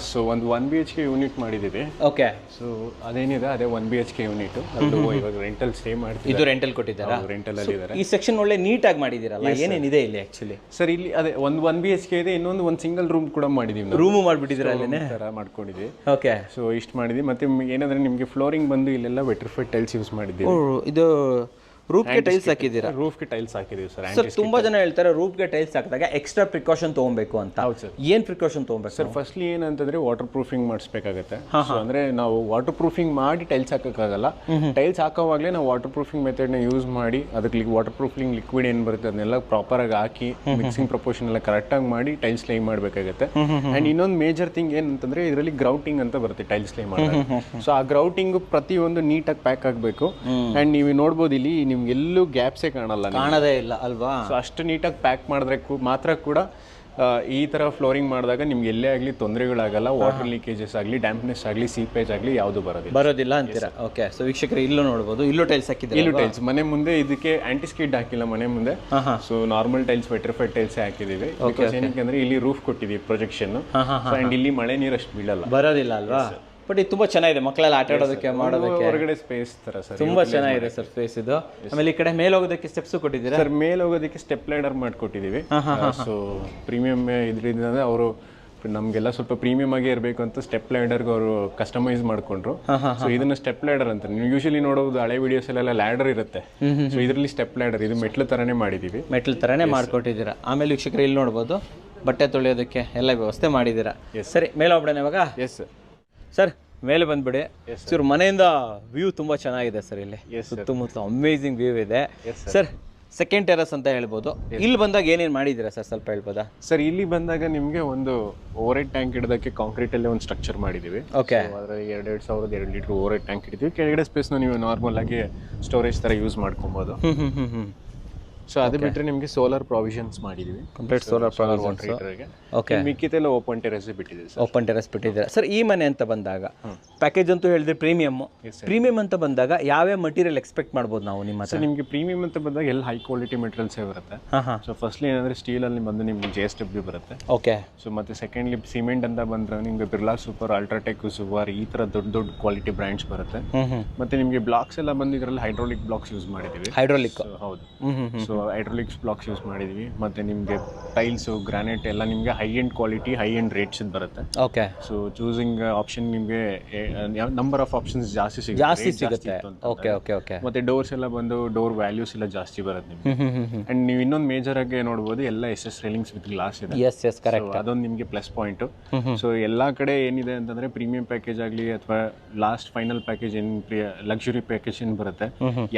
ಸೊ ಒಂದು 1 BHK ಯೂನಿಟ್ ಮಾಡಿದ್ದೀವಿ. ಓಕೆ. ಸೊ ಅದೇನಿದೆ ಅದೇ 1 BHK ಯೂನಿಟ್. ಅದು ಇವಾಗ ರೆಂಟಲ್ ಸ್ಟೇ ಮಾಡ್ತೀವಿ. ಇದು ರೆಂಟಲ್ ಕೊಟ್ಟಿದ್ದಾರಾ? ರೆಂಟಲ್ ಅಲ್ಲಿ ಇದ್ದಾರೆ. ಈ ಸೆಕ್ಷನ್ ಒಳ್ಳೆ ನೀಟಾಗಿ ಮಾಡಿದ್ದೀರಲ್ಲ, ಏನೇನಿದೆ ಇಲ್ಲಿ ಆಕ್ಚುಲಿ? ಸರ್ ಇಲ್ಲಿ ಅದೇ ಒಂದು 1 BHK ಇದೆ, ಇನ್ನೊಂದು ಸಿಂಗಲ್ ರೂಮ್ ಕೂಡ ಮಾಡಿದೀವಿ. ರೂಮು ಮಾಡಿಬಿಟ್ಟಿದ್ದೀರಾ ಅಲ್ಲೇ ಥರ ಮಾಡ್ಕೊಂಡಿದ್ವಿ. ಓಕೆ. ಸೊ ಇಷ್ಟು ಮಾಡಿದ್ವಿ. ಮತ್ತೆ ಏನಂದ್ರೆ ನಿಮಗೆ ಫ್ಲೋರಿಂಗ್ ಬಂದು ಇಲ್ಲೆಲ್ಲ ವೆಟ್ರಿಫೈಡ್ ಟೈಲ್ಸ್ ಯೂಸ್ ಮಾಡಿದ್ದೀವಿ. ಇದು ರೂಫ್ಗೆ ಟೈಲ್ಸ್ ಹಾಕಿದ್ದೀರಾ? ರೂಫ್ಗೆ ಟೈಲ್ಸ್ ಹಾಕಿದ್ದೀವಿ ಸರ್. ಸರ್ ತುಂಬಾ ಜನ ಹೇಳ್ತಾರೆ ರೂಫ್ಗೆ ಟೈಲ್ಸ್ ಹಾಕಿದಾಗ ಎಕ್ಸ್ಟ್ರಾ ಪ್ರಿಕಾಷನ್ ತೊಗೊಬೇಕು ಅಂತ. ಹೌದು ಸರ್. ಏನು ಪ್ರಿಕಾಷನ್ ತೊಗೊಬೇಕು ಸರ್? ಫಸ್ಟ್ಲಿ ಏನಂತಂದ್ರೆ ವಾಟರ್ ಪ್ರೂಫಿಂಗ್ ಮಾಡಿಸ್ಬೇಕಾಗತ್ತೆ. ಅಂದ್ರೆ ನಾವು ವಾಟರ್ ಪ್ರೂಫಿಂಗ್ ಮಾಡಿ ಟೈಲ್ಸ್ ಹಾಕೋಕ್ಕಾಗಲ್ಲ. ಟೈಲ್ಸ್ ಹಾಕೋವಾಗಲೇ ನಾವು ವಾಟರ್ ಪ್ರೂಫಿಂಗ್ ಮೆಥಡ್ನ ಯೂಸ್ ಮಾಡಿ ಅದಕ್ಕೆ ವಾಟರ್ ಪ್ರೂಫಿಂಗ್ ಲಿಕ್ವಿಡ್ ಏನು ಬರುತ್ತೆ ಅದನ್ನೆಲ್ಲ ಪ್ರಾಪರ್ ಆಗಿ ಹಾಕಿ ಮಿಕ್ಸಿಂಗ್ ಪ್ರಪೋರ್ಷನ್ ಎಲ್ಲ ಕರೆಕ್ಟಾಗಿ ಮಾಡಿ ಟೈಲ್ಸ್ ಲೈ ಮಾಡಬೇಕಾಗತ್ತೆ. ಆ್ಯಂಡ್ ಇನ್ನೊಂದು ಮೇಜರ್ ಥಿಂಗ್ ಏನಂತಂದ್ರೆ ಇದರಲ್ಲಿ ಗ್ರೌಟಿಂಗ್ ಅಂತ ಬರುತ್ತೆ ಟೈಲ್ಸ್ ಲೈ ಮಾಡಿದಾಗ. ಸೊ ಆ ಗ್ರೌಟಿಂಗ್ ಪ್ರತಿಯೊಂದು ನೀಟಾಗಿ ಪ್ಯಾಕ್ ಆಗಬೇಕು. ಆ್ಯಂಡ್ ನೀವು ನೋಡ್ಬೋದು ಇಲ್ಲಿ ನಿಮ್ಗೆ ಎಲ್ಲೂ ಗ್ಯಾಪ್ಸೇ ಕಾಣೋದೇ ಇಲ್ಲ ಅಲ್ವಾ? ಸೊ ಅಷ್ಟು ನೀಟಾಗಿ ಪ್ಯಾಕ್ ಮಾಡಿದ್ರೆ ಮಾತ್ರ ಕೂಡ ಈ ಥರ ಫ್ಲೋರಿಂಗ್ ಮಾಡಿದಾಗ ನಿಮ್ಗೆ ಎಲ್ಲೇ ಆಗಲಿ ತೊಂದರೆಗಳಾಗಲ್ಲ. ವಾಟರ್ ಲೀಕೇಜಸ್ ಆಗಲಿ, ಡ್ಯಾಂಪ್ನೆಸ್ ಆಗಲಿ, ಸೀಪೇಜ್ ಆಗಲಿ ಯಾವುದು ಬರೋದಿಲ್ಲ ಅಂತೀರಾ? ಓಕೆ. ಸೊ ವೀಕ್ಷಕರು ಇಲ್ಲೂ ನೋಡ್ಬೋದು, ಇಲ್ಲೂ ಟೈಲ್ಸ್ ಹಾಕಿದ್ದಾರೆ. ಇಲ್ಲೂ ಟೈಲ್ಸ್ ಮನೆ ಮುಂದೆ ಇದಕ್ಕೆ ಆಂಟಿಸ್ಕಿಡ್ ಹಾಕಿಲ್ಲ ಮನೆ ಮುಂದೆ. So normal tiles, vitrified tiles ಹಾಕಿದೀವಿ. ಬಿಕಾಸ್ ಏನಕ್ಕೆ ಅಂದ್ರೆ ಇಲ್ಲಿ ರೂಫ್ ಕೊಟ್ಟಿದ್ದೀವಿ ಪ್ರೊಜೆಕ್ಷನ್. ಅಂಡ್ ಇಲ್ಲಿ ಮಳೆ ನೀರು ಅಷ್ಟು ಬರೋದಿಲ್ಲ ಅಲ್ವಾ? ಬಟ್ ಇದು ತುಂಬಾ ಚೆನ್ನಾಗಿದೆ, ಮಕ್ಕಳೆಲ್ಲ ಆಟ ಆಡೋದಕ್ಕೆ ಮಾಡೋದಕ್ಕೆ. ಹೊರಗಡೆ ಸ್ಪೇಸ್ ತರ ಸರ್ ತುಂಬಾ ಚೆನ್ನಾಗಿದೆ ಸರ್ ಸ್ಪೇಸ್ ಇದು. ಆಮೇಲೆ ಈ ಕಡೆ ಮೇಲೆ ಹೋಗೋದಕ್ಕೆ ಸ್ಟೆಪ್ಸ್ ಕೊಟ್ಟಿದ್ದೀರಾ ಸರ್? ಮೇಲೆ ಹೋಗೋದಕ್ಕೆ ಸ್ಟೆಪ್ ಲೈಡರ್ ಮಾಡ್ಕೊಟ್ಟಿದ್ದೀವಿ. ಸೊ ಪ್ರೀಮಿಯಂ ಇದರಿಂದ ಅವರು ನಮಗೆಲ್ಲ ಸ್ವಲ್ಪ ಪ್ರೀಮಿಯಂ ಆಗಿ ಇರಬೇಕು ಅಂತ ಸ್ಟೆಪ್ ಲೈಡರ್ಗೆ ಅವರು ಕಸ್ಟಮೈಸ್ ಮಾಡ್ಕೊಂಡ್ರು. ಸೊ ಇದನ್ನ ಸ್ಟೆಪ್ ಲೈಡರ್ ಅಂತ ನೀವು ಯೂಶಲಿ ನೋಡೋದು ಹಳೆ ವಿಡಿಯೋಸ್ ಎಲ್ಲ ಲ್ಯಾಡರ್ ಇರುತ್ತೆ. ಸೊ ಇದರಲ್ಲಿ ಸ್ಟೆಪ್ ಲೈಡರ್, ಇದು ಮೆಟ್ಲು ತರನೇ ಮಾಡಿದೀವಿ. ಮೆಟ್ಲು ತರನೇ ಮಾಡ್ಕೊಟ್ಟಿದ್ದೀರಾ. ಆಮೇಲೆ ವೀಕ್ಷಕರು ಇಲ್ಲಿ ನೋಡ್ಬೋದು ಬಟ್ಟೆ ತೊಳೆಯೋದಕ್ಕೆ ಎಲ್ಲ ವ್ಯವಸ್ಥೆ ಮಾಡಿದ್ದೀರಾ. ಸರಿ, ಮೇಲೆ ಹೋಗ್ಬಿಡೋಣ ಇವಾಗ. Yes sir. ಸರ್ ಮೇಲೆ ಬಂದ್ಬಿಡಿ ಸರ್. ಮನೆಯಿಂದ ವ್ಯೂ ತುಂಬಾ ಚೆನ್ನಾಗಿದೆ ಸರ್. ಇಲ್ಲಿ ಸುತ್ತಮುತ್ತ ಅಮೇಸಿಂಗ್ ವ್ಯೂ ಇದೆ ಸರ್. ಸೆಕೆಂಡ್ ಟೆರಸ್ ಅಂತ ಹೇಳ್ಬೋದು. ಇಲ್ಲಿ ಬಂದಾಗ ಏನೇನು ಮಾಡಿದ್ದೀರಾ ಸರ್, ಸ್ವಲ್ಪ ಹೇಳ್ಬೋದಾ? ಸರ್ ಇಲ್ಲಿ ಬಂದಾಗ ನಿಮಗೆ ಒಂದು ಓವರ್ ಹೆಡ್ ಟ್ಯಾಂಕ್ ಇಡೋದಕ್ಕೆ ಕಾಂಕ್ರೀಟ್ ಅಲ್ಲಿ ಒಂದು ಸ್ಟ್ರಕ್ಚರ್ ಮಾಡಿದೀವಿ. ಓಕೆ. ಅದರಲ್ಲಿ 2,2 ಲೀಟರ್ ಓವರ್ ಹೆಡ್ ಟ್ಯಾಂಕ್ ಇಟ್ಟಿದ್ದೀವಿ. ಕೆಳಗಡೆ ಸ್ಪೇಸ್ನ ನೀವು ನಾರ್ಮಲ್ ಆಗಿ ಸ್ಟೋರೇಜ್ ತರ ಯೂಸ್ ಮಾಡ್ಕೊಬೋದು. ಸೊ ಅದು ಬಿಟ್ಟರೆ ನಿಮಗೆ ಸೋಲಾರ್ ಪ್ರಾವಿಷನ್ಸ್ ಮಾಡಿದ್ದೀವಿ. Complete solar provisions. ಓಕೆ. ಮಿಕ್ಕಿದೆಲ್ಲ ಓಪನ್ ಟೆರೆಸ್ ಬಿಟ್ಟಿದೆ ಸರ್. ಓಪನ್ ಟೆರೆಸ್ ಬಿಟ್ಟಿದ್ದೀರಾ ಸರ್. ಈ ಮನೆ ಅಂತ ಬಂದಾಗ ಪ್ಯಾಕೇಜ್ ಅಂತೂ ಹೇಳಿದ್ರೆ ಪ್ರೀಮಿಯಂ ಅಂತ ಬಂದಾಗ ಯಾವ್ಯಾವ ಮಟೀರಿಯಲ್ ಎಕ್ಸ್ಪೆಕ್ಟ್ ಮಾಡ್ಬೋದು ನಾವು ನಿಮ್ಮ ಹತ್ರ? ನಿಮಗೆ ಪ್ರೀಮಿಯಂ ಅಂತ ಬಂದಾಗ ಎಲ್ಲ ಹೈ ಕ್ವಾಲಿಟಿ ಮೆಟೀರಿಯಲ್ಸೇ ಬರುತ್ತೆ. ಸೊ ಫಸ್ಟ್ಲಿ ಏನಂದ್ರೆ ಸ್ಟೀಲ್ ಅಲ್ಲಿ ಬಂದು ನಿಮ್ಗೆ JSW ಬರುತ್ತೆ. ಓಕೆ. ಸೊ ಮತ್ತೆ ಸೆಕೆಂಡ್ಲಿ ಸಿಮೆಂಟ್ ಅಂತ ಬಂದ್ರೆ ನಿಮ್ಗೆ ಬಿರ್ಲಾ ಸೂಪರ್, ಅಲ್ಟ್ರಾಟೆಕ್, ಸುವಾರ್ ಈ ತರ ದೊಡ್ಡ ಕ್ವಾಲಿಟಿ ಬ್ರ್ಯಾಂಡ್ಸ್ ಬರುತ್ತೆ. ಮತ್ತೆ ನಿಮಗೆ ಬ್ಲಾಕ್ಸ್ ಎಲ್ಲ ಬಂದು ಇದರಲ್ಲಿ ಹೈಡ್ರಾಲಿಕ್ ಬ್ಲಾಕ್ಸ್ ಯೂಸ್ ಮಾಡಿದೀವಿ. ಹೈಡ್ರಾಲಿಕ್? ಹೌದು. ಸೊ ಹೈಡ್ರಾಲಿಕ್ಸ್ ಬ್ಲಾಕ್ಸ್ ಯೂಸ್ ಮಾಡಿದೀವಿ. ಮತ್ತೆ ನಿಮಗೆ ಟೈಲ್ಸ್, ಗ್ರಾನೈಟ್ ಎಲ್ಲ ನಿಮಗೆ high end quality, high end rates ಬರುತ್ತೆ. ಓಕೆ. ಸೊ ಚೂಸಿಂಗ್ ಆಪ್ಷನ್ ನಿಮಗೆ ನಂಬರ್ ಆಫ್ ಆಪ್ಷನ್ಸ್ ಜಾಸ್ತಿ ಸಿಗುತ್ತೆ. Okay okay okay. ಮತ್ತೆ ಡೋರ್ಸ್ ಎಲ್ಲ ಬಂದು ಡೋರ್ ವ್ಯಾಲ್ಯೂಸ್ ಎಲ್ಲ ಜಾಸ್ತಿ ಬರುತ್ತೆ ನಿಮಗೆ. ಅಂಡ್ ನೀವು ಇನ್ನೊಂದು ಮೇಜರ್ ಆಗಿ ನೋಡ್ಬೋದು ಎಲ್ಲ SS ರೈಲಿಂಗ್ಸ್ ವಿತ್ ಗ್ಲಾಸ್ ಇದೆ. Yes correct. ಅದೊಂದು ನಿಮಗೆ ಪ್ಲಸ್ ಪಾಯಿಂಟ್. ಸೊ ಎಲ್ಲಾ ಕಡೆ ಏನಿದೆ ಅಂತಂದ್ರೆ ಪ್ರೀಮಿಯಂ ಪ್ಯಾಕೇಜ್ ಆಗಲಿ ಅಥವಾ ಲಾಸ್ಟ್ ಫೈನಲ್ ಪ್ಯಾಕೇಜ್ ಏನ್ ಲಕ್ಸುರಿ ಪ್ಯಾಕೇಜ್ ಏನ್ ಬರುತ್ತೆ,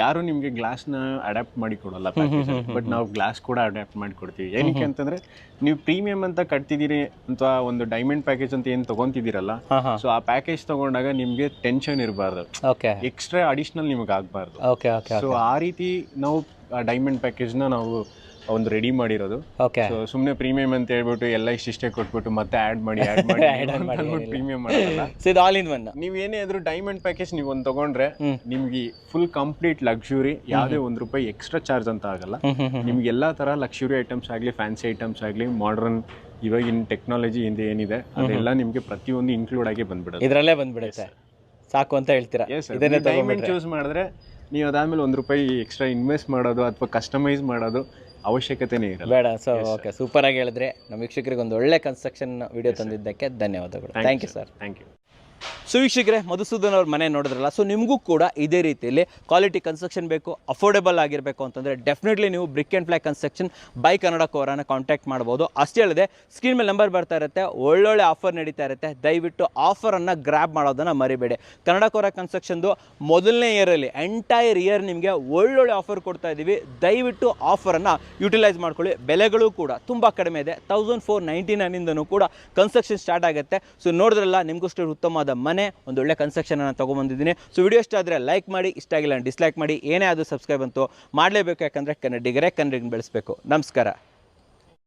ಯಾರು ನಿಮಗೆ ಗ್ಲಾಸ್ ನ ಅಡಾಪ್ಟ್ ಮಾಡಿ ಕೊಡಲ್ಲ ಪ್ಯಾಕೇಜ್. ಬಟ್ ನಾವು ಗ್ಲಾಸ್ ಕೂಡ ಅಡಾಪ್ಟ್ ಮಾಡಿ ಕೊಡ್ತೀವಿ. ಏನಕ್ಕೆ ಅಂತಂದ್ರೆ ನೀವು ಪ್ರೀಮಿಯಂ ಅಂತ ಕಟ್ತಿದ್ದೀರಿ ಅಥವಾ ಒಂದು ಡೈಮಂಡ್ ಪ್ಯಾಕೇಜ್ ಅಂತ ಏನ್ ತಗೊಂತಿದ್ದೀರಲ್ಲ, ಸೊ ಆ ಪ್ಯಾಕೇಜ್ ತಗೊಂಡಾಗ ನಿಮ್ಗೆ ಟೆನ್ಷನ್ ಇರಬಾರ್ದು, ಎಕ್ಸ್ಟ್ರಾ ಅಡಿಷನಲ್ ನಿಮಗೆ ಆಗಬಾರ್ದು. ಸೊ ಆ ರೀತಿ ನಾವು ಡೈಮಂಡ್ ಪ್ಯಾಕೇಜ್ನ ನಾವು ಒಂದು ರೆಡಿ ಮಾಡಿರೋದು. ಓಕೆ ಸೊ ಸುಮ್ಮನೆ ಪ್ರೀಮಿಯಂ ಅಂತ ಹೇಳ್ಬಿಟ್ಟು ಎಲ್ಲ ಇಷ್ಟಿಷ್ಟೇ ಕೊಟ್ಬಿಟ್ಟು ಮತ್ತೆ ಆ್ಯಡ್ ಮಾಡಿ ಪ್ರೀಮಿಯಂ ಮಾಡಲ್ಲ. ಸೊ ಇದು ಆಲ್ ಇನ್ ಒನ್. ನೀವು ಏನೇ ಆದ್ರೂ ಡೈಮಂಡ್ ಪ್ಯಾಕೇಜ್ ನೀವು ಒಂದು ತಗೊಂಡ್ರೆ ನಿಮ್ಗೆ ಫುಲ್ ಕಂಪ್ಲೀಟ್ ಲಕ್ಸುರಿ, ಯಾವುದೇ ₹1 ಎಕ್ಸ್ಟ್ರಾ ಚಾರ್ಜ್ ಅಂತ ಆಗಲ್ಲ. ನಿಮ್ಗೆ ಎಲ್ಲಾ ತರ ಲಕ್ಸುರಿ ಐಟಮ್ಸ್ ಆಗಲಿ, ಫ್ಯಾನ್ಸಿ ಐಟಮ್ಸ್ ಆಗಲಿ, ಮಾಡರ್ನ್ ಇವಾಗಿನ ಟೆಕ್ನಾಲಜಿ ಹಿಂದೆ ಏನಿದೆ ಅದೆಲ್ಲ ನಿಮ್ಗೆ ಪ್ರತಿಯೊಂದು ಇನ್ಕ್ಲೂಡ್ ಆಗಿ ಬಂದ್ಬಿಡುತ್ತೆ. ಇದರಲ್ಲೇ ಬಂದ್ಬಿಡುತ್ತೆ, ಸಾಕು ಅಂತ ಹೇಳ್ತೀರಾ. ಡೈಮಂಡ್ ಚೂಸ್ ಮಾಡಿದ್ರೆ ನೀವು ಅದಾದ್ಮೇಲೆ ₹1 ಎಕ್ಸ್ಟ್ರಾ ಇನ್ವೆಸ್ಟ್ ಮಾಡೋದು ಅಥವಾ ಕಸ್ಟಮೈಸ್ ಮಾಡೋದು ಅವಶ್ಯಕತೆನೇ ಇರಲ್ಲ. ಬೇಡ. ಸೊ ಓಕೆ, ಸೂಪರ್ ಆಗಿ ಹೇಳಿದ್ರೆ. ನಮ್ಮ ವೀಕ್ಷಕರಿಗೆ ಒಂದು ಒಳ್ಳೆ ಕನ್ಸ್ಟ್ರಕ್ಷನ್ ವಿಡಿಯೋ ತಂದಿದ್ದಕ್ಕೆ ಧನ್ಯವಾದಗಳು. Thank you sir. Thank you. So ವೀಕ್ಷಕರೇ, ಮಧುಸೂದನ್ ಅವ್ರ ಮನೆ ನೋಡಿದ್ರಲ್ಲ. ಸೊ ನಿಮಗೂ ಕೂಡ ಇದೇ ರೀತಿಯಲ್ಲಿ ಕ್ವಾಲಿಟಿ ಕನ್ಸ್ಟ್ರಕ್ಷನ್ ಬೇಕು, ಅಫೋರ್ಡೆಬಲ್ ಆಗಿರಬೇಕು ಅಂತಂದರೆ ಡೆಫಿನೆಟ್ಲಿ ನೀವು Brick and Fly Construction by ಕನ್ನಡ ಕೋರನ್ನು ಕಾಂಟ್ಯಾಕ್ಟ್ ಮಾಡ್ಬೋದು. ಅಷ್ಟೇ ಹೇಳಿದೆ, ಸ್ಕ್ರೀನ್ ಮೇಲೆ ನಂಬರ್ ಬರ್ತಾ ಇರುತ್ತೆ, ಒಳ್ಳೊಳ್ಳೆ ಆಫರ್ ನಡೀತಾ ಇರುತ್ತೆ. ದಯವಿಟ್ಟು ಆಫರನ್ನು ಗ್ರ್ಯಾಬ್ ಮಾಡೋದನ್ನು ಮರಿಬೇಡಿ. ಕನ್ನಡ ಕೋರ ಕನ್ಸ್ಟ್ರಕ್ಷನ್ದು ಮೊದಲನೇ ಇಯರಲ್ಲಿ ಎಂಟೈರ್ ಇಯರ್ ನಿಮಗೆ ಒಳ್ಳೊಳ್ಳೆ ಆಫರ್ ಕೊಡ್ತಾ ಇದ್ದೀವಿ. ದಯವಿಟ್ಟು ಆಫರನ್ನು ಯುಟಿಲೈಸ್ ಮಾಡ್ಕೊಳ್ಳಿ. ಬೆಲೆಗಳು ಕೂಡ ತುಂಬ ಕಡಿಮೆ ಇದೆ. 1499 ಕೂಡ ಕನ್ಸ್ಟ್ರಕ್ಷನ್ ಸ್ಟಾರ್ಟ್ ಆಗುತ್ತೆ. ಸೊ ನೋಡಿದ್ರಲ್ಲ, ನಿಮಗೋಸ್ಕರ ಉತ್ತಮವಾದ ಮನೆ, ಒಂದು ಒಳ್ಳೆ ಕನ್ಸ್ಟ್ರಕ್ಷನ್ ಅನ್ನು ತೊಗೊಂಬಂದಿದ್ದೀನಿ. ಸೊ ವಿಡಿಯೋ ಇಷ್ಟ ಆದರೆ ಲೈಕ್ ಮಾಡಿ, ಇಷ್ಟ ಆಗಿಲ್ಲ ಡಿಸ್ಲೈಕ್ ಮಾಡಿ. ಏನೇ ಆದರೂ ಸಬ್ಸ್ಕ್ರೈಬ್ ಅಂತೂ ಮಾಡಲೇಬೇಕು, ಯಾಕಂದರೆ ಕನ್ನಡಿಗರೇ ಕನ್ನಡಿಗನ ಬೆಳೆಸಬೇಕು. ನಮಸ್ಕಾರ.